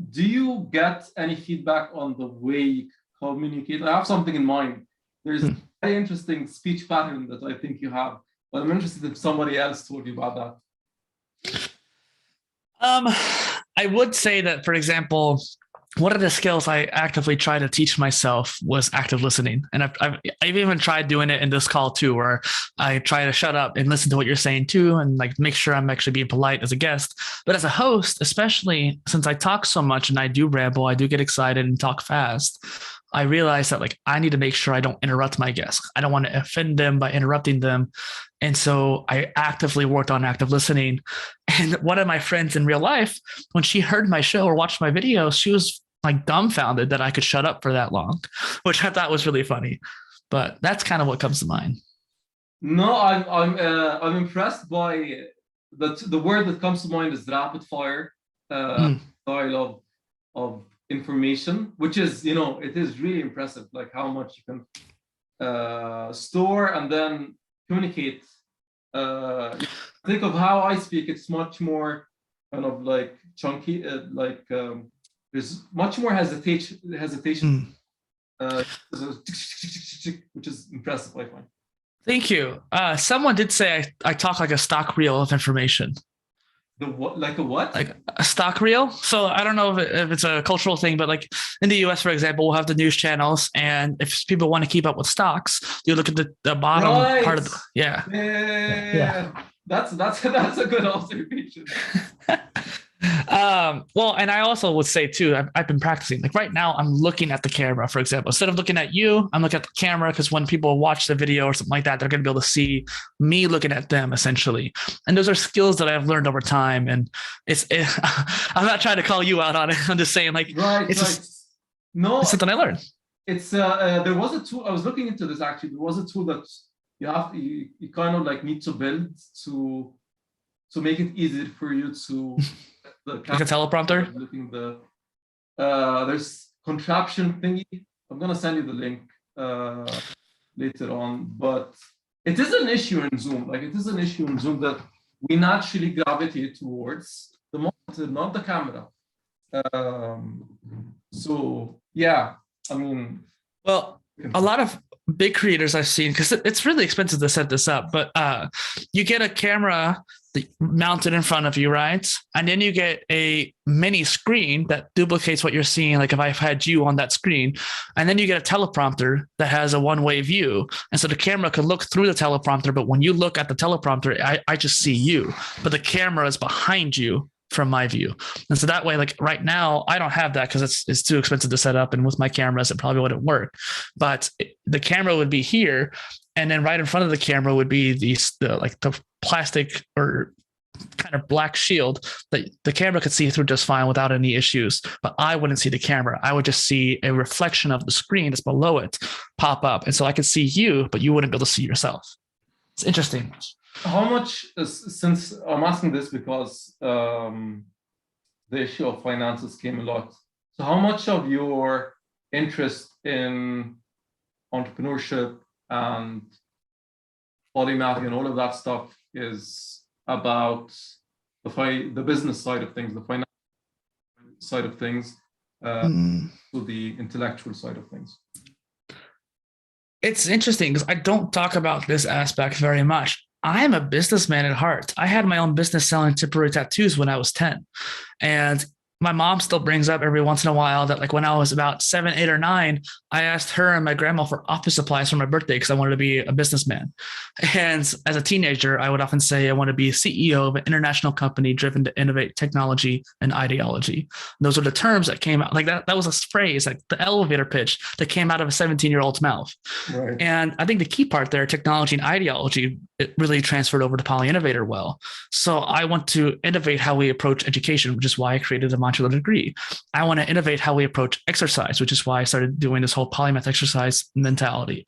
do you get any feedback on the way you communicate? I have something in mind. There's a very interesting speech pattern that I think you have, but I'm interested if somebody else told you about that. I would say that, for example, one of the skills I actively try to teach myself was active listening. And I've even tried doing it in this call too, where I try to shut up and listen to what you're saying too, and make sure I'm actually being polite as a guest. But as a host, especially since I talk so much and I do ramble, I do get excited and talk fast, I realized that I need to make sure I don't interrupt my guests. I don't want to offend them by interrupting them. And so I actively worked on active listening. And one of my friends in real life, when she heard my show or watched my videos, she was like dumbfounded that I could shut up for that long, which I thought was really funny. But that's kind of what comes to mind. No, I'm impressed by the word that comes to mind is rapid fire style of information, which is, you know, it is really impressive, like how much you can store and then communicate. Think of how I speak; it's much more kind of like chunky, there's much more hesitation, which is impressive, I find. Thank you. Someone did say I talk like a stock reel of information. The what? Like a what? Like a stock reel. So I don't know if it's a cultural thing, but like in the US, for example, we'll have the news channels, and if people want to keep up with stocks, you look at the bottom part of yeah. That's a good observation. Well, and I also would say too, I've been practicing. Like right now, I'm looking at the camera, for example. Instead of looking at you, I'm looking at the camera, because when people watch the video or something like that, they're going to be able to see me looking at them essentially. And those are skills that I've learned over time. And I'm not trying to call you out on it. I'm just saying, like, it's something I learned. It's there was a tool. I was looking into this actually. There was a tool that you kind of like need to build to make it easier for you to like a teleprompter. There's contraption thingy. I'm gonna send you the link later on, but it is an issue in Zoom. Like it is an issue in Zoom that we naturally gravitate towards the monitor, not the camera. So yeah, I mean, well, a lot of big creators I've seen, because it's really expensive to set this up, but you get a camera mounted in front of you, right? And then you get a mini screen that duplicates what you're seeing. Like if I've had you on that screen, and then you get a teleprompter that has a one-way view. And so the camera can look through the teleprompter, but when you look at the teleprompter, I just see you, but the camera is behind you from my view. And so that way, like right now, I don't have that because it's too expensive to set up. And with my cameras, it probably wouldn't work. But the camera would be here. And then right in front of the camera would be the plastic or kind of black shield that the camera could see through just fine without any issues. But I wouldn't see the camera. I would just see a reflection of the screen that's below it pop up. And so I could see you, but you wouldn't be able to see yourself. It's interesting. How much, since I'm asking this because the issue of finances came a lot. So how much of your interest in entrepreneurship and polymath and all of that stuff is about the business side of things, the financial side of things, to the intellectual side of things? It's interesting because I don't talk about this aspect very much. I am a businessman at heart. I had my own business selling temporary tattoos when I was 10. And my mom still brings up every once in a while that like when I was about 7, 8, or 9, I asked her and my grandma for office supplies for my birthday because I wanted to be a businessman. And as a teenager, I would often say I want to be a CEO of an international company driven to innovate technology and ideology. Those are the terms that came out like that. That was a phrase, like the elevator pitch that came out of a 17-year-old's mouth. Right. And I think the key part there, technology and ideology, it really transferred over to PolyInnovator well. So I want to innovate how we approach education, which is why I created a modular degree. I want to innovate how we approach exercise, which is why I started doing this whole polymath exercise mentality.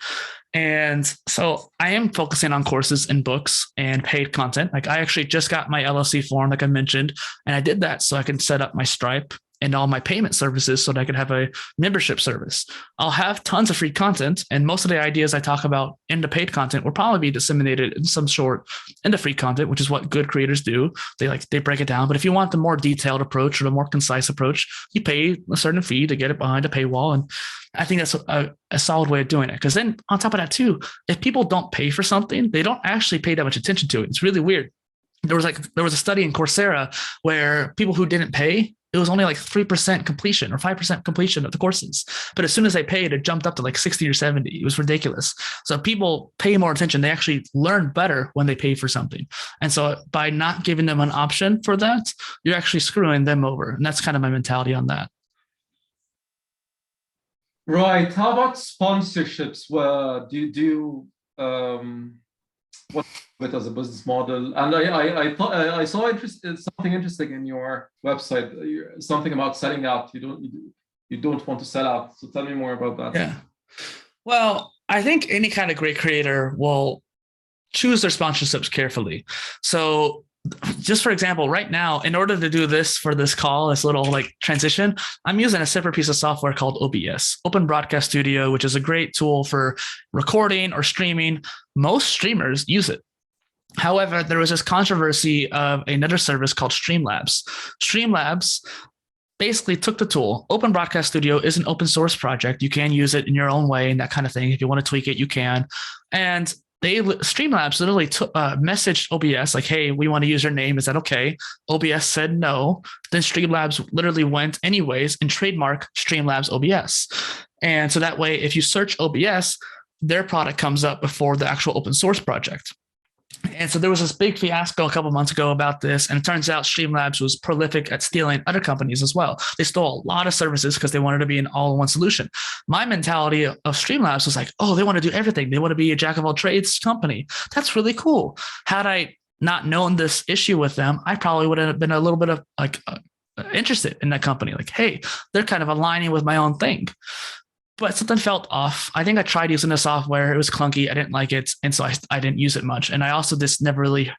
And so I am focusing on courses and books and paid content. Like I actually just got my LLC form, like I mentioned, and I did that so I can set up my Stripe and all my payment services so that I could have a membership service. I'll have tons of free content, and most of the ideas I talk about in the paid content will probably be disseminated in some sort in the free content, which is what good creators do. They break it down. But if you want the more detailed approach or the more concise approach, you pay a certain fee to get it behind a paywall. And I think that's a solid way of doing it. Because then on top of that too, if people don't pay for something, they don't actually pay that much attention to it. It's really weird. There was a study in Coursera where people who didn't pay, it was only like 3% completion or 5% completion of the courses. But as soon as they paid, it jumped up to like 60 or 70. It was ridiculous. So people pay more attention. They actually learn better when they pay for something. And so by not giving them an option for that, you're actually screwing them over. And that's kind of my mentality on that. Right. How about sponsorships? Well, do you what it as a business model? And I thought I saw something interesting in your website. Something about selling out. You you don't want to sell out. So tell me more about that. Yeah. Well, I think any kind of great creator will choose their sponsorships carefully. So just for example, right now, in order to do this for this call, this little like transition, I'm using a separate piece of software called OBS, Open Broadcast Studio, which is a great tool for recording or streaming. Most streamers use it. However, there was this controversy of another service called Streamlabs. Streamlabs basically took the tool. Open Broadcast Studio is an open source project. You can use it in your own way and that kind of thing. If you want to tweak it, you can. And Streamlabs literally messaged OBS like, hey, we want to use your name. Is that okay? OBS said no. Then Streamlabs literally went anyways and trademarked Streamlabs OBS. And so that way, if you search OBS, their product comes up before the actual open source project. And so there was this big fiasco a couple months ago about this. And it turns out Streamlabs was prolific at stealing other companies as well. They stole a lot of services because they wanted to be an all-in-one solution. My mentality of Streamlabs was like, oh, they want to do everything. They want to be a jack of all trades company. That's really cool. Had I not known this issue with them, I probably would have been a little bit of like interested in that company. Like, hey, they're kind of aligning with my own thing. But something felt off. I think I tried using the software. It was clunky. I didn't like it. And so I didn't use it much. And I also just never really,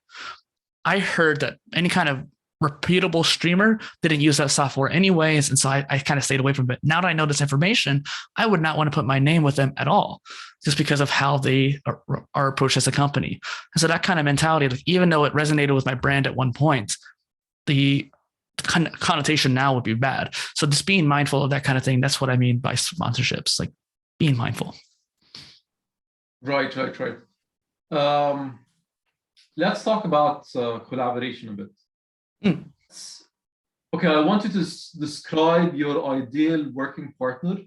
I heard that any kind of reputable streamer didn't use that software anyways. And so I kind of stayed away from it. Now that I know this information, I would not want to put my name with them at all, just because of how they are approached as a company. And so that kind of mentality, like, even though it resonated with my brand at one point, the connotation now would be bad. So just being mindful of that kind of thing. That's what I mean by sponsorships, like being mindful. Right. Let's talk about collaboration a bit. Okay, I want you to describe your ideal working partner,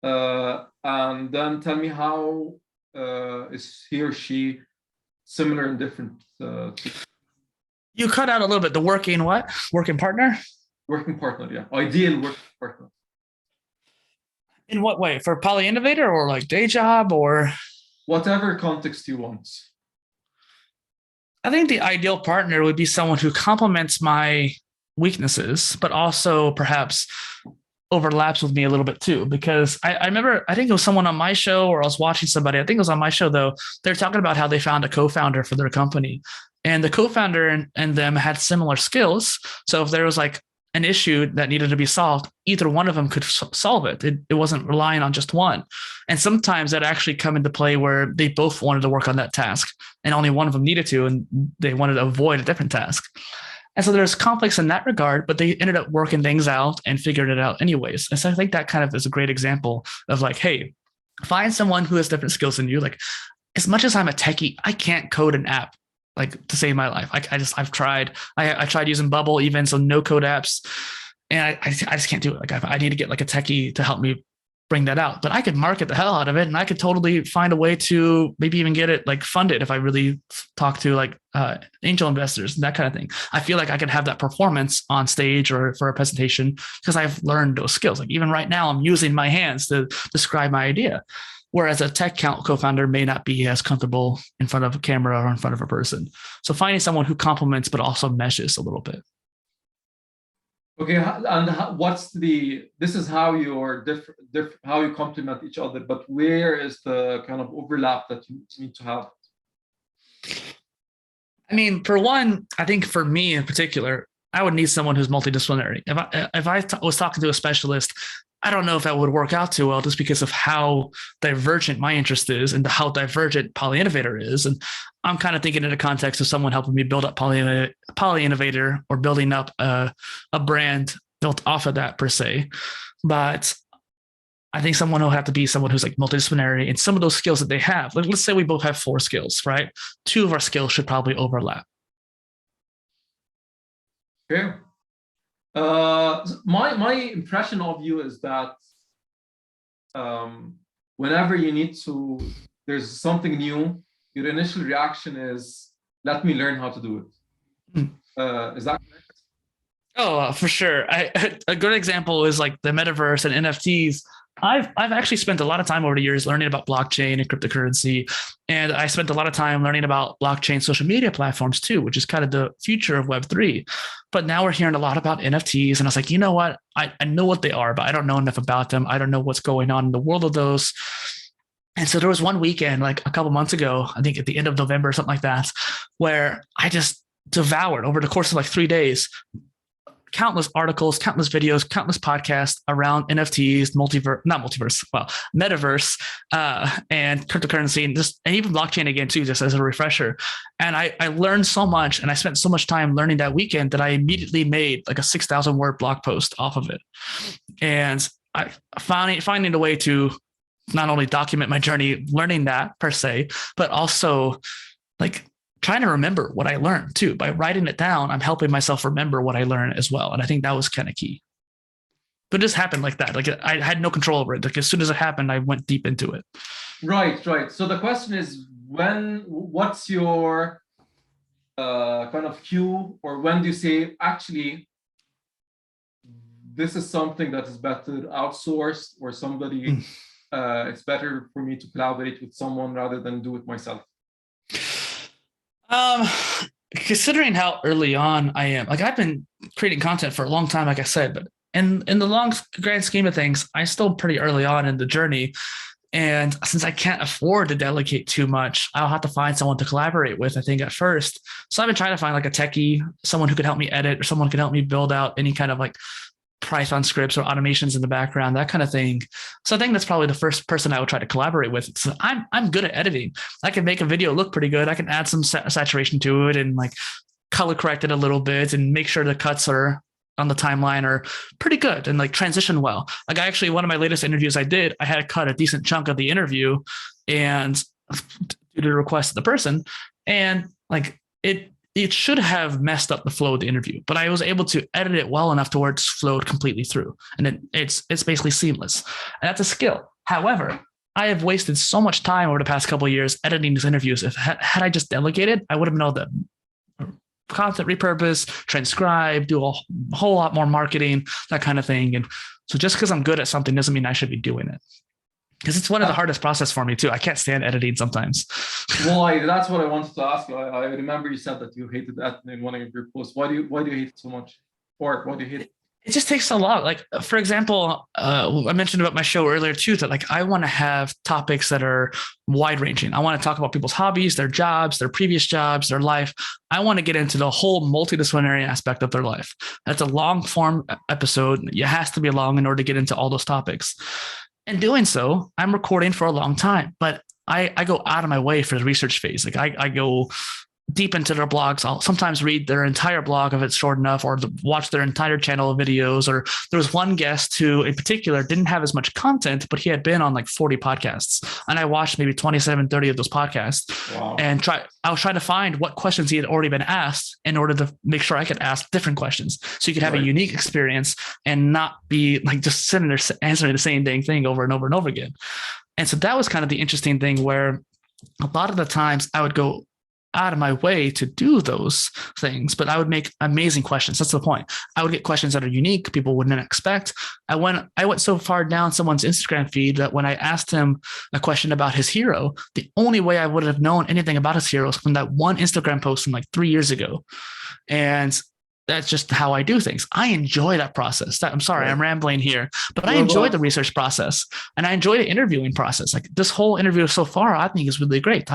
and then tell me how is he or she similar and different. You cut out a little bit. The working what? Working partner? Working partner, yeah. Ideal working partner. In what way? For PolyInnovator or like day job or? Whatever context you want. I think the ideal partner would be someone who complements my weaknesses, but also perhaps overlaps with me a little bit too. Because I remember, I think it was someone on my show, or I was watching somebody, I think it was on my show though, they're talking about how they found a co-founder for their company. And the co-founder and them had similar skills. So if there was like an issue that needed to be solved, either one of them could solve it. It wasn't relying on just one. And sometimes that actually come into play where they both wanted to work on that task and only one of them needed to, and they wanted to avoid a different task. And so there's conflicts in that regard, but they ended up working things out and figured it out anyways. And so I think that kind of is a great example of like, hey, find someone who has different skills than you. Like, as much as I'm a techie, I can't code an app like to save my life. I've tried. I tried using Bubble even, so no code apps, and I just can't do it. Like I need to get like a techie to help me bring that out. But I could market the hell out of it, and I could totally find a way to maybe even get it like funded if I really talk to like angel investors and that kind of thing. I feel like I could have that performance on stage or for a presentation because I've learned those skills. Like even right now, I'm using my hands to describe my idea. Whereas a tech co-founder may not be as comfortable in front of a camera or in front of a person. So finding someone who complements but also meshes a little bit. Okay, and this is how you're different, how you complement each other, but where is the kind of overlap that you need to have? I mean, for one, I think for me in particular, I would need someone who's multidisciplinary. If I was talking to a specialist, I don't know if that would work out too well just because of how divergent my interest is and how divergent PolyInnovator is. And I'm kind of thinking in the context of someone helping me build up PolyInnovator or building up a brand built off of that per se. But I think someone will have to be someone who's like multidisciplinary and some of those skills that they have. Like, let's say we both have 4 skills, right? 2 of our skills should probably overlap. Okay. My impression of you is that whenever there's something new, your initial reaction is, let me learn how to do it. Is that correct? Oh, for sure. A good example is like the metaverse and NFTs. I've actually spent a lot of time over the years learning about blockchain and cryptocurrency, and I spent a lot of time learning about blockchain social media platforms too, which is kind of the future of Web3. But now we're hearing a lot about NFTs, and I was like, you know what? I know what they are, but I don't know enough about them. I don't know what's going on in the world of those. And so there was one weekend, like a couple months ago, I think at the end of November or something like that, where I just devoured over the course of like 3 days countless articles, countless videos, countless podcasts around NFTs, metaverse, and cryptocurrency, and even blockchain again too, just as a refresher. And I learned so much, and I spent so much time learning that weekend that I immediately made like a 6,000 word blog post off of it. And I finding a way to not only document my journey learning that per se, but also like trying to remember what I learned too. By writing it down, I'm helping myself remember what I learned as well. And I think that was kind of key. But it just happened like that. Like I had no control over it. Like as soon as it happened, I went deep into it. Right. So the question is, what's your kind of cue, or when do you say, actually, this is something that is better outsourced, or somebody, it's better for me to collaborate with someone rather than do it myself? Considering how early on I am, like I've been creating content for a long time, like I said, but in the long grand scheme of things, I'm still pretty early on in the journey. And since I can't afford to delegate too much, I'll have to find someone to collaborate with, I think, at first. So I've been trying to find like a techie, someone who could help me edit, or someone who could help me build out any kind of like Python scripts or automations in the background, that kind of thing. So I think that's probably the first person I would try to collaborate with. So I'm good at editing. I can make a video look pretty good. I can add some saturation to it and like color correct it a little bit and make sure the cuts are on the timeline are pretty good and like transition well. Like one of my latest interviews I did, I had to cut a decent chunk of the interview and due to the request of the person, and like it should have messed up the flow of the interview, but I was able to edit it well enough to where it's flowed completely through. And it's basically seamless. And that's a skill. However, I have wasted so much time over the past couple of years editing these interviews. If had I just delegated, I would have known that content repurpose, transcribe, do a whole lot more marketing, that kind of thing. And so just because I'm good at something doesn't mean I should be doing it. Because it's one of the hardest process for me too. I can't stand editing sometimes. Well, that's what I wanted to ask you. I remember you said that you hated that in one of your posts. Why do you hate it so much? Or why do you hate it? It just takes a lot. Like, for example, I mentioned about my show earlier too, that like I want to have topics that are wide ranging. I want to talk about people's hobbies, their jobs, their previous jobs, their life. I want to get into the whole multidisciplinary aspect of their life. That's a long form episode. It has to be long in order to get into all those topics. And doing so, I'm recording for a long time, but I go out of my way for the research phase. Like I go deep into their blogs. I'll sometimes read their entire blog if it's short enough, or watch their entire channel of videos. Or there was one guest who in particular didn't have as much content, but he had been on like 40 podcasts. And I watched maybe 27, 30 of those podcasts. Wow. And I was trying to find what questions he had already been asked in order to make sure I could ask different questions. So you could have a unique experience and not be like just sitting there answering the same dang thing over and over and over again. And so that was kind of the interesting thing, where a lot of the times I would go out of my way to do those things, but I would make amazing questions. That's the point. I would get questions that are unique, people wouldn't expect. I went so far down someone's Instagram feed that when I asked him a question about his hero, the only way I would have known anything about his hero is from that one Instagram post from like 3 years ago. And that's just how I do things. I enjoy that process. I'm sorry, I'm rambling here, but I enjoy the research process and I enjoy the interviewing process. Like this whole interview so far, I think is really great.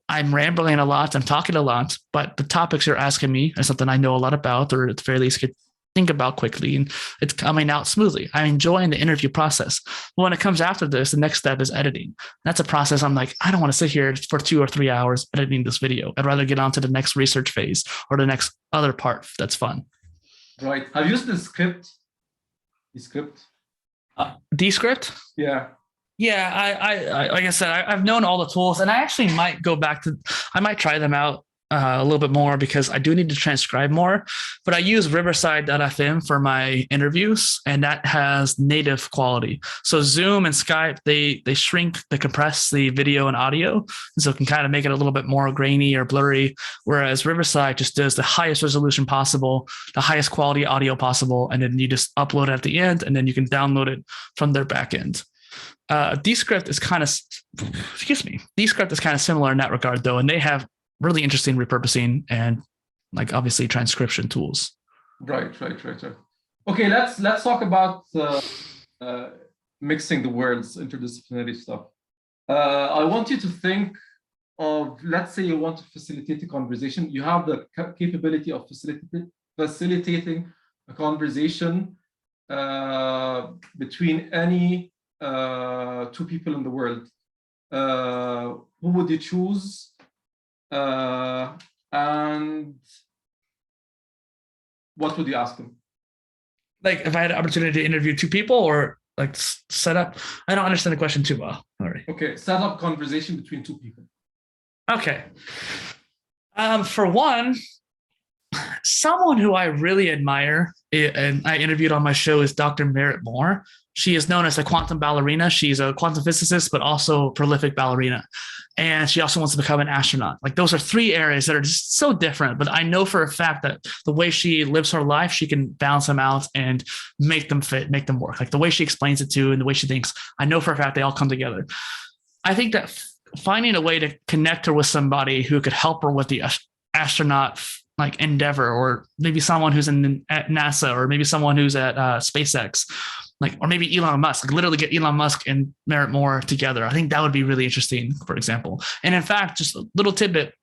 I'm rambling a lot. I'm talking a lot, but the topics you're asking me are something I know a lot about, or at the very least could think about quickly, and it's coming out smoothly. I'm enjoying the interview process. But when it comes after this, the next step is editing. That's a process I'm like, I don't want to sit here for 2 or 3 hours editing this video. I'd rather get on to the next research phase or the next other part that's fun. Right. I've used the script. Descript? Yeah. Yeah, I like I said, I've known all the tools, and I actually might go back to, I might try them out a little bit more because I do need to transcribe more, but I use Riverside.fm for my interviews, and that has native quality. So Zoom and Skype, they shrink, they compress the video and audio, and so it can kind of make it a little bit more grainy or blurry, whereas Riverside just does the highest resolution possible, the highest quality audio possible, and then you just upload it at the end, and then you can download it from their backend. Descript is kind of, Descript is kind of similar in that regard, though, and they have really interesting repurposing and like obviously transcription tools. Right. Okay, let's talk about mixing the worlds, interdisciplinary stuff. I want you to think of, let's say you want to facilitate a conversation. You have the capability of facilitating a conversation between any two people in the world. Who would you choose? And what would you ask them? Like if I had the opportunity to interview two people or like set up, I don't understand the question too well. All right. Okay, set up conversation between two people. Okay. For one, someone who I really admire and I interviewed on my show is Dr. Merritt Moore. She is known as a quantum ballerina. She's a quantum physicist, but also a prolific ballerina. And she also wants to become an astronaut. Like those are three areas that are just so different. But I know for a fact that the way she lives her life, she can balance them out and make them fit, make them work. Like the way she explains it to and the way she thinks, I know for a fact they all come together. I think that finding a way to connect her with somebody who could help her with the astronaut like endeavor, or maybe someone who's at NASA, or maybe someone who's at SpaceX, like, or maybe Elon Musk, like literally get Elon Musk and Merritt Moore together. I think that would be really interesting, for example. And in fact, just a little tidbit,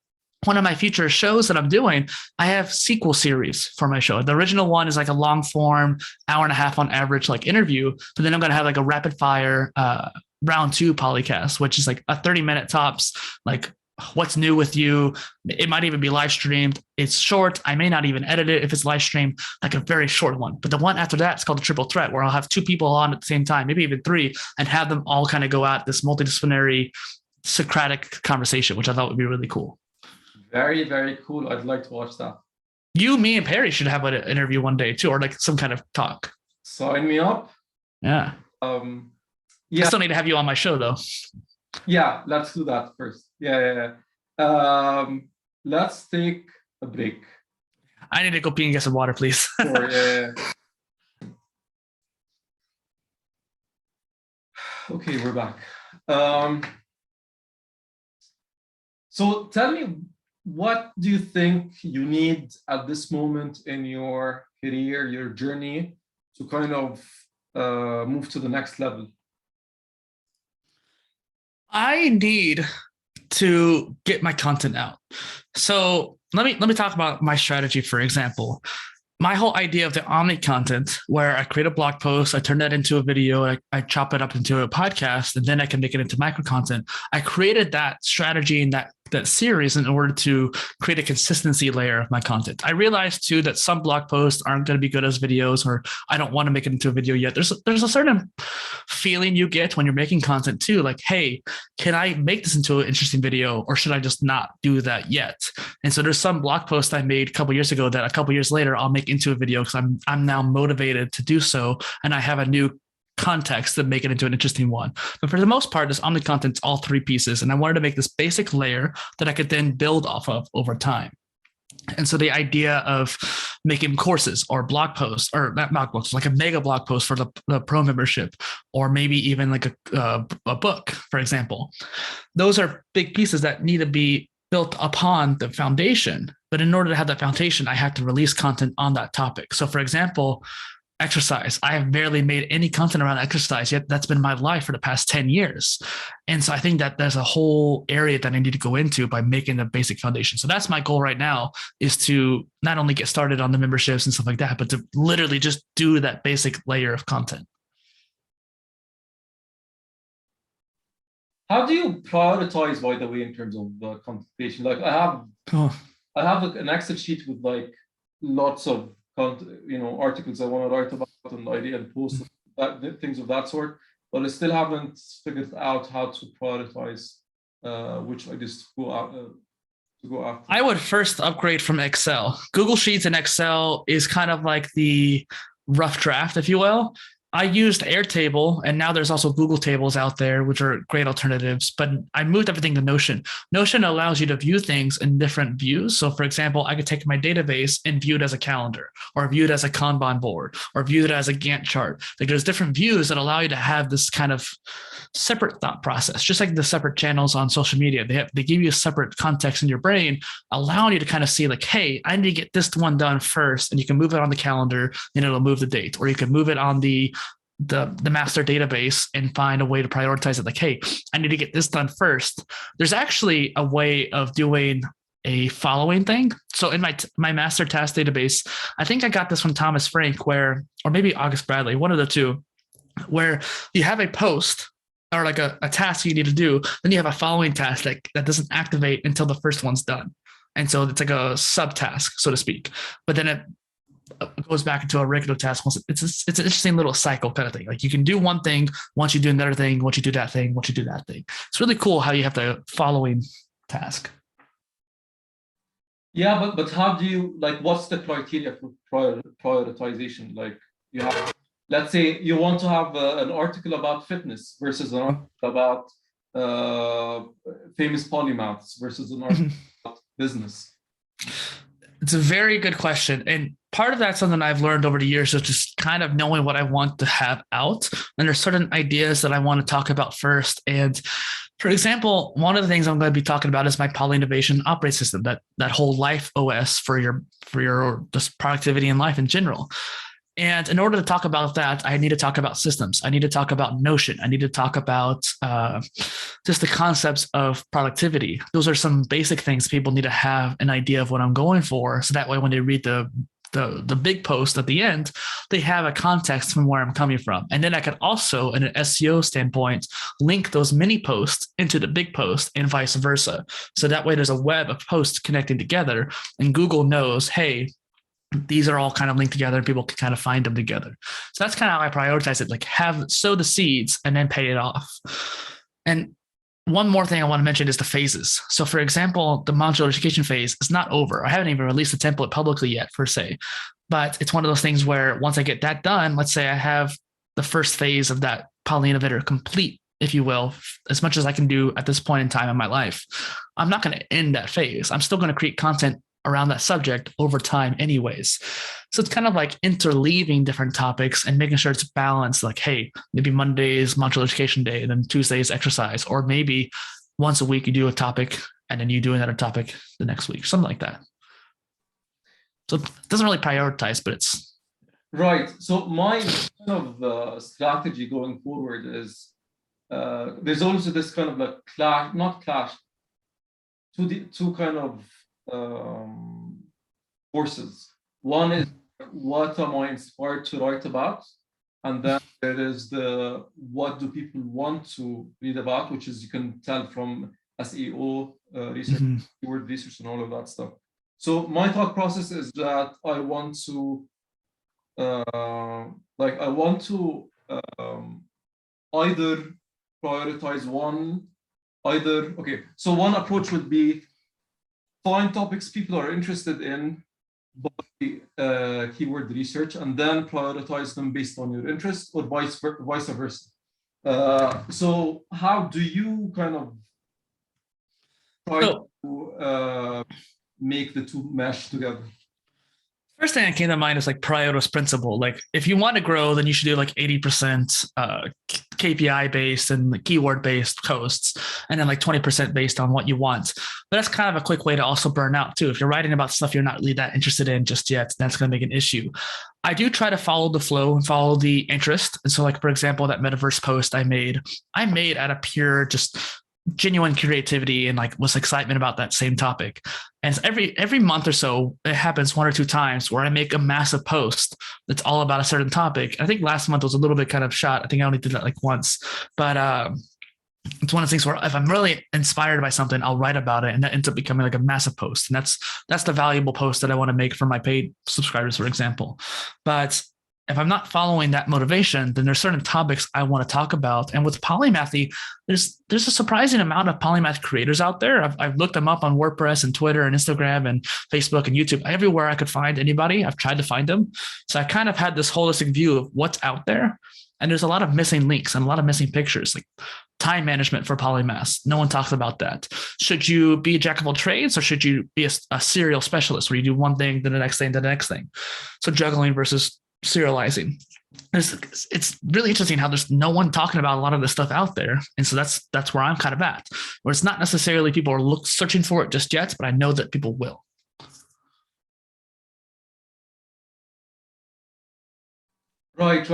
one of my future shows that I'm doing, I have sequel series for my show. The original one is like a long form, hour and a half on average, like interview, but then I'm going to have like a rapid fire round 2 polycast, which is like a 30-minute tops, like what's new with you. It might even be live streamed. It's short. I may not even edit it if it's live streamed, like a very short one. But the one after that is called a triple threat, where I'll have 2 people on at the same time, maybe even 3, and have them all kind of go at this multidisciplinary Socratic conversation, which I thought would be really cool. Very, very cool. I'd like to watch that. You, me, and Perry should have an interview one day too, or like some kind of talk. Sign me up. Yeah. Yeah. I still need to have you on my show though. Yeah, let's do that first. Yeah. Let's take a break. I need to go pee and get some water, please. Sure, yeah. Okay, we're back. So tell me, what do you think you need at this moment in your career, your journey, to kind of move to the next level? I need to get my content out. So let me talk about my strategy, for example. My whole idea of the omni content, where I create a blog post, I turn that into a video, I chop it up into a podcast, and then I can make it into micro content. I created that strategy and that series in order to create a consistency layer of my content. I realized too that some blog posts aren't going to be good as videos, or I don't want to make it into a video yet. There's a certain feeling you get when you're making content too, like, hey, can I make this into an interesting video, or should I just not do that yet? And so there's some blog post I made a couple years ago that a couple years later I'll make into a video because I'm now motivated to do so, and I have a new context to make it into an interesting one. But for the most part, this omni content's all 3 pieces, and I wanted to make this basic layer that I could then build off of over time. And so the idea of making courses or blog posts, or not blog posts, like a mega blog post for the pro membership, or maybe even like a book, for example, those are big pieces that need to be built upon the foundation. But in order to have that foundation, I have to release content on that topic. So for example, exercise. I have barely made any content around exercise, yet that's been my life for the past 10 years. And so I think that there's a whole area that I need to go into by making the basic foundation. So that's my goal right now, is to not only get started on the memberships and stuff like that, but to literally just do that basic layer of content. How do you prioritize, by the way, in terms of the content creation? Like I have an Excel sheet with like lots of articles I want to write about and idea and post things of that sort, but I still haven't figured out how to prioritize which ideas to go out to go after? I would first upgrade from Excel. Google Sheets and Excel is kind of like the rough draft, if you will. I used Airtable, and now there's also Google Tables out there, which are great alternatives. But I moved everything to Notion. Notion allows you to view things in different views. So, for example, I could take my database and view it as a calendar, or view it as a Kanban board, or view it as a Gantt chart. Like there's different views that allow you to have this kind of separate thought process, just like the separate channels on social media. They give you a separate context in your brain, allowing you to kind of see like, hey, I need to get this one done first, and you can move it on the calendar, and it'll move the date, or you can move it on the master database and find a way to prioritize it. Like, hey, I need to get this done first. There's actually a way of doing a following thing. So in my master task database, I think I got this from Thomas Frank, or maybe August Bradley, one of the two, where you have a post or like a task you need to do, then you have a following task that doesn't activate until the first one's done. And so it's like a subtask, so to speak. But then it goes back into a regular task. It's an interesting little cycle kind of thing. Like you can do one thing, once you do another thing, once you do that thing, once you do that thing. It's really cool how you have the following task. Yeah, but how do you, like, what's the criteria for prioritization? Like you have, let's say you want to have an article about fitness versus an article about famous polymaths versus an article about business. It's a very good question. And part of that's something I've learned over the years of just kind of knowing what I want to have out. And there's certain ideas that I want to talk about first. And for example, one of the things I'm going to be talking about is my PolyInnovation operating system, that whole life OS for your just productivity in life in general. And in order to talk about that, I need to talk about systems. I need to talk about Notion. I need to talk about just the concepts of productivity. Those are some basic things people need to have an idea of what I'm going for. So that way, when they read the big post at the end, they have a context from where I'm coming from. And then I could also, in an SEO standpoint, link those mini posts into the big post and vice versa. So that way there's a web of posts connecting together, and Google knows, hey, these are all kind of linked together and people can kind of find them together. So that's kind of how I prioritize it, like sow the seeds and then pay it off. And one more thing I want to mention is the phases. So for example, the modular education phase is not over. I haven't even released the template publicly yet, per se, but it's one of those things where once I get that done, let's say I have the first phase of that PolyInnovator complete, if you will, as much as I can do at this point in time in my life, I'm not going to end that phase. I'm still going to create content around that subject over time anyways. So it's kind of like interleaving different topics and making sure it's balanced. Like, hey, maybe Monday is modular education day, and then Tuesday is exercise, or maybe once a week you do a topic and then you do another topic the next week, something like that. So it doesn't really prioritize, but it's right. So my kind of strategy going forward is there's also this kind of like two kind of forces. One is what am I inspired to write about, and then there is the what do people want to read about, which is you can tell from SEO research, keyword research, and all of that stuff. So my thought process is that I want to either prioritize one, so one approach would be find topics people are interested in by keyword research and then prioritize them based on your interest, or vice versa. So how do you kind of try to make the two mesh together? First thing that came to mind is like Pareto's principle. Like if you want to grow, then you should do like 80% KPI based and keyword based posts, and then like 20% based on what you want. But that's kind of a quick way to also burn out too. If you're writing about stuff you're not really that interested in just yet, that's going to make an issue. I do try to follow the flow and follow the interest. And so like, for example, that metaverse post I made out of pure just genuine creativity and like was excitement about that same topic. And every month or so, it happens one or two times where I make a massive post that's all about a certain topic. I think last month was a little bit kind of shot. I think I only did that like once, but it's one of the things where if I'm really inspired by something, I'll write about it, and that ends up becoming like a massive post. And that's the valuable post that I want to make for my paid subscribers, for example. But if I'm not following that motivation, then there's certain topics I want to talk about. And with polymathy, there's a surprising amount of polymath creators out there. I've looked them up on WordPress and Twitter and Instagram and Facebook and YouTube. Everywhere I could find anybody, I've tried to find them. So I kind of had this holistic view of what's out there. And there's a lot of missing links and a lot of missing pictures, like time management for polymaths. No one talks about that. Should you be a jack of all trades, or should you be a serial specialist where you do one thing, then the next thing, then the next thing? So juggling versus serializing. It's really interesting how there's no one talking about a lot of this stuff out there. And so that's where I'm kind of at, where it's not necessarily people are searching for it just yet, but I know that people will. Right.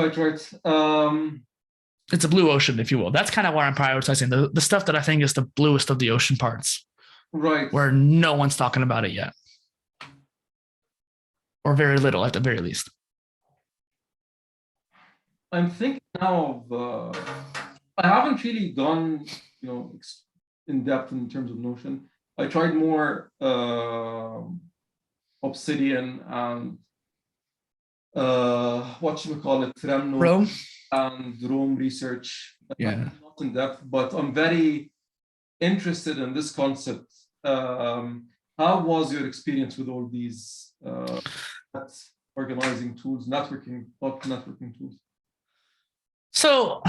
It's a blue ocean, if you will. That's kind of where I'm prioritizing the stuff that I think is the bluest of the ocean parts. Right. Where no one's talking about it yet. Or very little at the very least. I'm thinking now of, I haven't really gone, in depth in terms of Notion. I tried more Obsidian and Rome and Rome research. Yeah. Not in depth, but I'm very interested in this concept. How was your experience with all these organizing tools, networking tools? So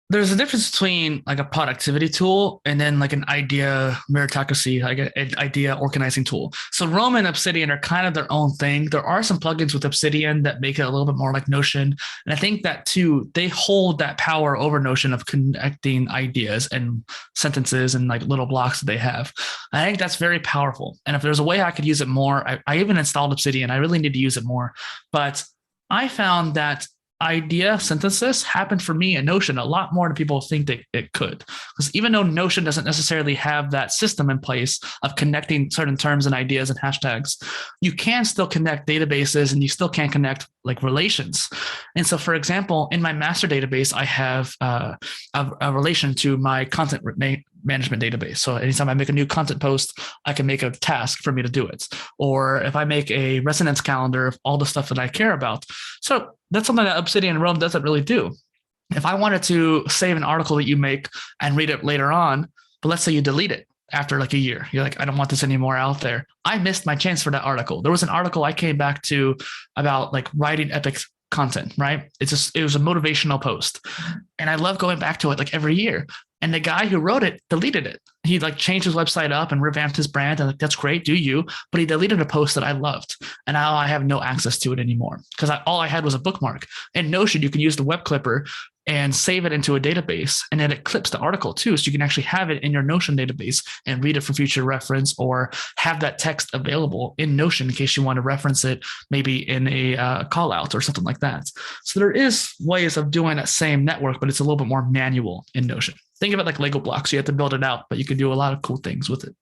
there's a difference between like a productivity tool and then like an idea meritocracy, like an idea organizing tool. So Rome and Obsidian are kind of their own thing. There are some plugins with Obsidian that make it a little bit more like Notion. And I think that too, they hold that power over Notion of connecting ideas and sentences and like little blocks that they have. I think that's very powerful. And if there's a way I could use it more, I even installed Obsidian. I really need to use it more. But I found that idea synthesis happened for me in Notion a lot more than people think that it could. Because even though Notion doesn't necessarily have that system in place of connecting certain terms and ideas and hashtags, you can still connect databases and you still can connect like relations. And so, for example, in my master database, I have a relation to my content management database. So anytime I make a new content post, I can make a task for me to do it. Or if I make a resonance calendar of all the stuff that I care about. So that's something that Obsidian and Rome doesn't really do. If I wanted to save an article that you make and read it later on, but let's say you delete it after like a year, you're like, I don't want this anymore out there. I missed my chance for that article. There was an article I came back to about like writing epic content, right? It was a motivational post. And I love going back to it like every year. And the guy who wrote it deleted it. He like changed his website up and revamped his brand. And like, that's great, do you? But he deleted a post that I loved. And now I have no access to it anymore because all I had was a bookmark. In Notion, you can use the web clipper and save it into a database. And then it clips the article too. So you can actually have it in your Notion database and read it for future reference, or have that text available in Notion in case you want to reference it, maybe in a call out or something like that. So there is ways of doing that same network, but it's a little bit more manual in Notion. Think of it like Lego blocks. You have to build it out, but you can do a lot of cool things with it.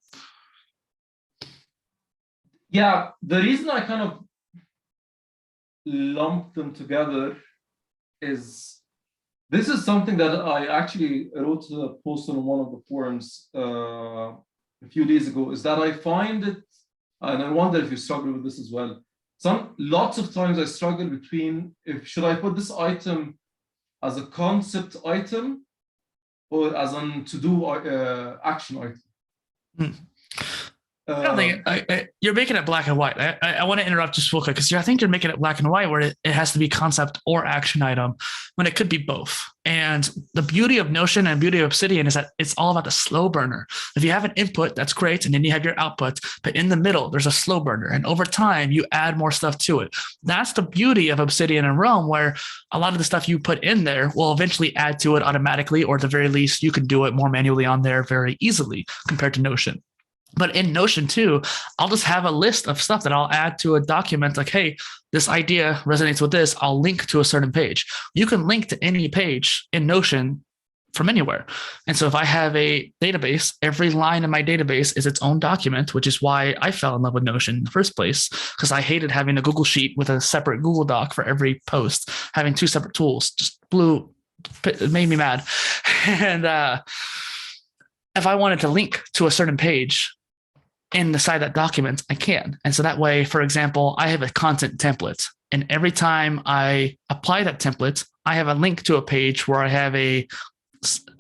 Yeah, the reason I kind of lumped them together is this is something that I actually wrote a post on one of the forums a few days ago, is that I find it, and I wonder if you struggle with this as well. Lots of times I struggle between should I put this item as a concept item or as an to-do action item. I don't think you're making it black and white. I want to interrupt just real quick because I think you're making it black and white where it has to be concept or action item when it could be both. And the beauty of Notion and beauty of Obsidian is that it's all about the slow burner. If you have an input, that's great. And then you have your output, but in the middle, there's a slow burner. And over time, you add more stuff to it. That's the beauty of Obsidian and Realm, where a lot of the stuff you put in there will eventually add to it automatically, or at the very least, you can do it more manually on there very easily compared to Notion. But in Notion too, I'll just have a list of stuff that I'll add to a document like, hey, this idea resonates with this. I'll link to a certain page. You can link to any page in Notion from anywhere. And so if I have a database, every line in my database is its own document, which is why I fell in love with Notion in the first place, because I hated having a Google Sheet with a separate Google Doc for every post, having two separate tools, it made me mad. And if I wanted to link to a certain page, inside that document, I can. And so that way, for example, I have a content template And every time I apply that template, I have a link to a page where I have a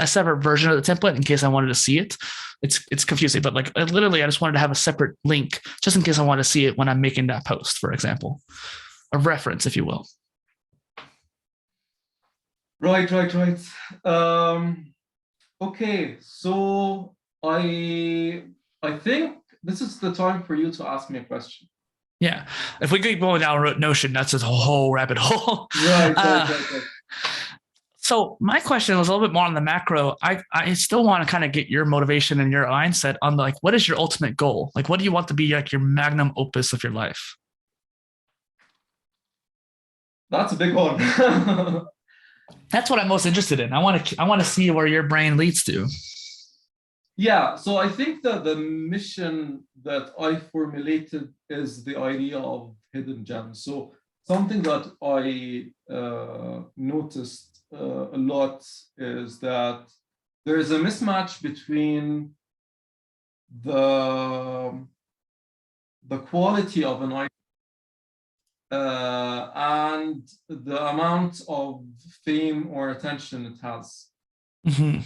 separate version of the template in case I wanted to see it. It's confusing, but like literally, I just wanted to have a separate link just in case I want to see it when I'm making that post, for example, a reference, if you will. Right. Okay, so I think this is the time for you to ask me a question. Yeah, if we keep going down Notion, that's a whole rabbit hole. Right. So my question was a little bit more on the macro. I still want to kind of get your motivation and your mindset on like, what is your ultimate goal? Like, what do you want to be like your magnum opus of your life? That's a big one. That's what I'm most interested in. I want to see where your brain leads to. Yeah, so I think that the mission that I formulated is the idea of hidden gems. So something that I noticed a lot is that there is a mismatch between the quality of an item and the amount of fame or attention it has. Mm-hmm.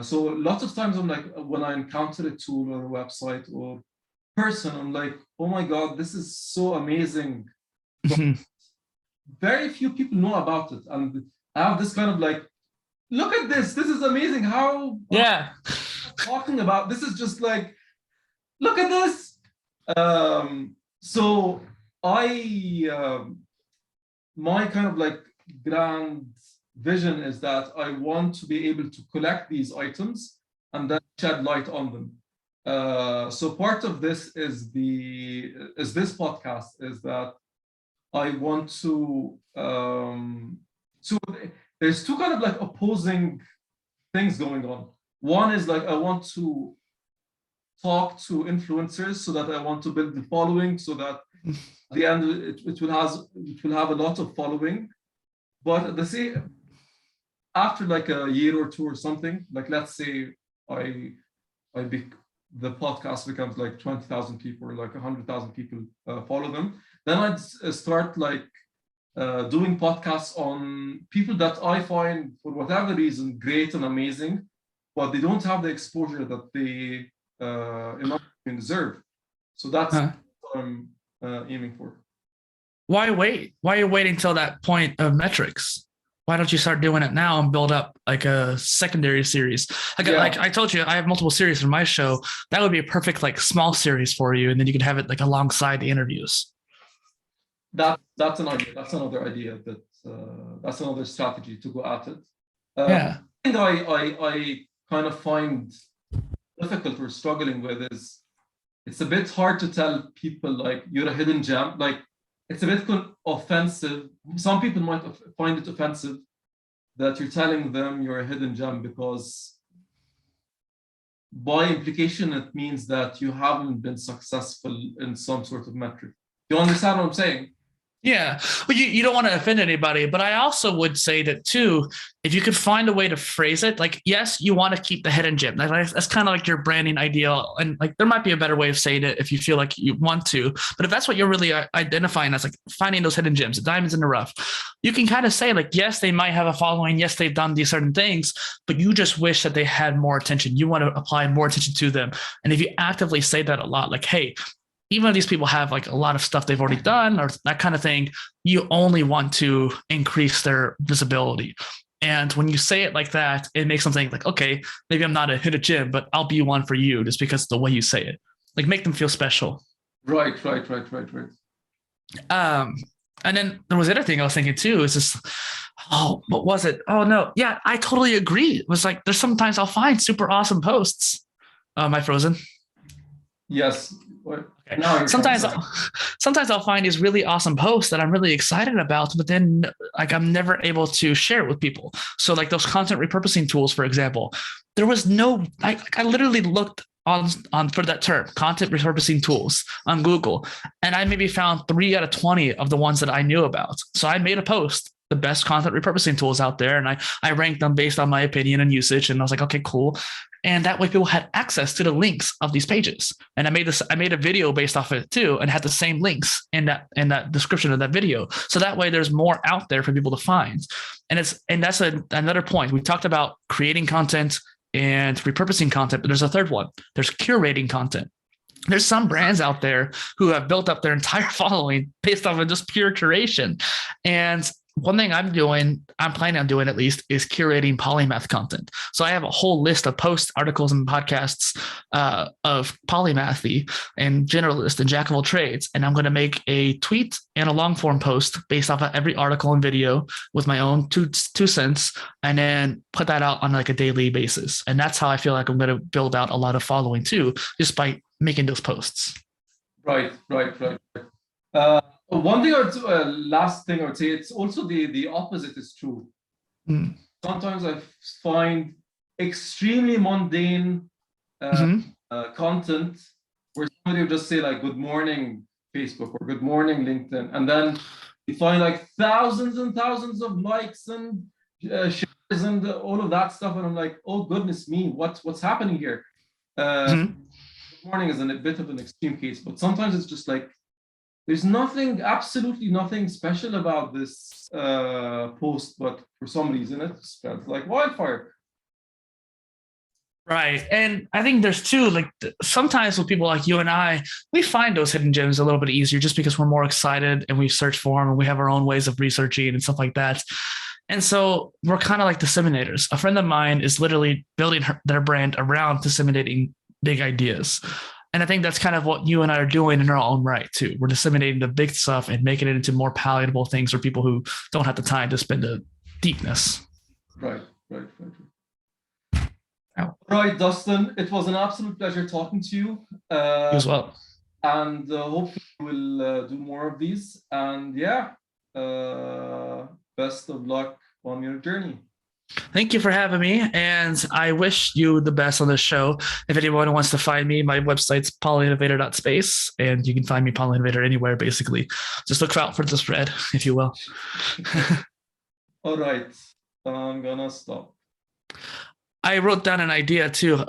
So lots of times I'm like, when I encounter a tool or a website or person, I'm like, oh my God, this is so amazing. Mm-hmm. Very few people know about it. And I have this kind of like, look at this. This is amazing. How talking about this is just like, look at this. So my kind of like grand vision is that I want to be able to collect these items and then shed light on them. So part of this is this podcast is that I want to there's two kind of like opposing things going on. One is like I want to talk to influencers so that I want to build the following so that at the end it will have a lot of following. But at the same after like a year or two or something, like let's say the podcast becomes like 20,000 people or like 100,000 people follow them, then I'd start like doing podcasts on people that I find for whatever reason great and amazing, but they don't have the exposure that they deserve. So that's what I'm aiming for. Why wait? Why are you waiting till that point of metrics? Why don't you start doing it now and build up like a secondary series? Like I told you, I have multiple series for my show. That would be a perfect like small series for you, and then you can have it like alongside the interviews. That's an idea. That's another idea. That's another strategy to go at it. Yeah. I think I kind of find difficult or struggling with is it's a bit hard to tell people like you're a hidden gem. Like it's a bit offensive. Some people might find it offensive that you're telling them you're a hidden gem because by implication, it means that you haven't been successful in some sort of metric. You understand what I'm saying? Yeah. Well, you don't want to offend anybody, but I also would say that too, if you could find a way to phrase it, like, yes, you want to keep the hidden gem. That's kind of like your branding ideal. And like, there might be a better way of saying it if you feel like you want to, but if that's what you're really identifying as, like finding those hidden gems, the diamonds in the rough, you can kind of say like, yes, they might have a following. Yes, they've done these certain things, but you just wish that they had more attention. You want to apply more attention to them. And if you actively say that a lot, like, hey, even if these people have like a lot of stuff they've already done or that kind of thing, you only want to increase their visibility. And when you say it like that, it makes them think like, okay, maybe I'm not a hidden gem, but I'll be one for you just because of the way you say it. Like make them feel special. Right. And then there was the other thing I was thinking too, is this, what was it? Oh no. Yeah, I totally agree. It was like, there's sometimes I'll find super awesome posts. Am I frozen? Yes. Okay. Sometimes I'll find these really awesome posts that I'm really excited about, but then like I'm never able to share it with people. So like those content repurposing tools, for example, there was no, I literally looked on for that term, content repurposing tools on Google, and I maybe found 3 out of 20 of the ones that I knew about. So I made a post, the best content repurposing tools out there, and I ranked them based on my opinion and usage. And I was like, okay, cool. And that way people had access to the links of these pages. And I made a video based off of it too, and had the same links in that description of that video. So that way there's more out there for people to find. And that's another point. We talked about creating content and repurposing content, but there's a third one. There's curating content. There's some brands out there who have built up their entire following based off of just pure curation. And one thing I'm planning on doing at least, is curating polymath content. So I have a whole list of posts, articles, and podcasts of polymathy and generalist and jack of all trades. And I'm going to make a tweet and a long form post based off of every article and video with my own two cents, and then put that out on like a daily basis. And that's how I feel like I'm going to build out a lot of following too, just by making those posts. Right. One thing last thing I would say, it's also the opposite is true. Sometimes I find extremely mundane content where somebody will just say like, good morning, Facebook, or good morning, LinkedIn. And then you find like thousands and thousands of likes and shares and all of that stuff. And I'm like, oh, goodness me, what's happening here? Good morning is a bit of an extreme case, but sometimes it's just like, there's absolutely nothing special about this post, but for some reason it spreads like wildfire. Right. And I think there's too, like sometimes with people like you and I, we find those hidden gems a little bit easier just because we're more excited and we search for them and we have our own ways of researching and stuff like that. And so we're kind of like disseminators. A friend of mine is literally building their brand around disseminating big ideas. And I think that's kind of what you and I are doing in our own right too. We're disseminating the big stuff and making it into more palatable things for people who don't have the time to spend the deepness. Right. All right, Dustin, it was an absolute pleasure talking to you. You as well. And hopefully we'll do more of these. And best of luck on your journey. Thank you for having me, and I wish you the best on this show. If anyone wants to find me, my website's polyinnovator.space, and you can find me PolyInnovator anywhere, basically. Just look out for the spread, if you will. All right, I'm gonna stop. I wrote down an idea too.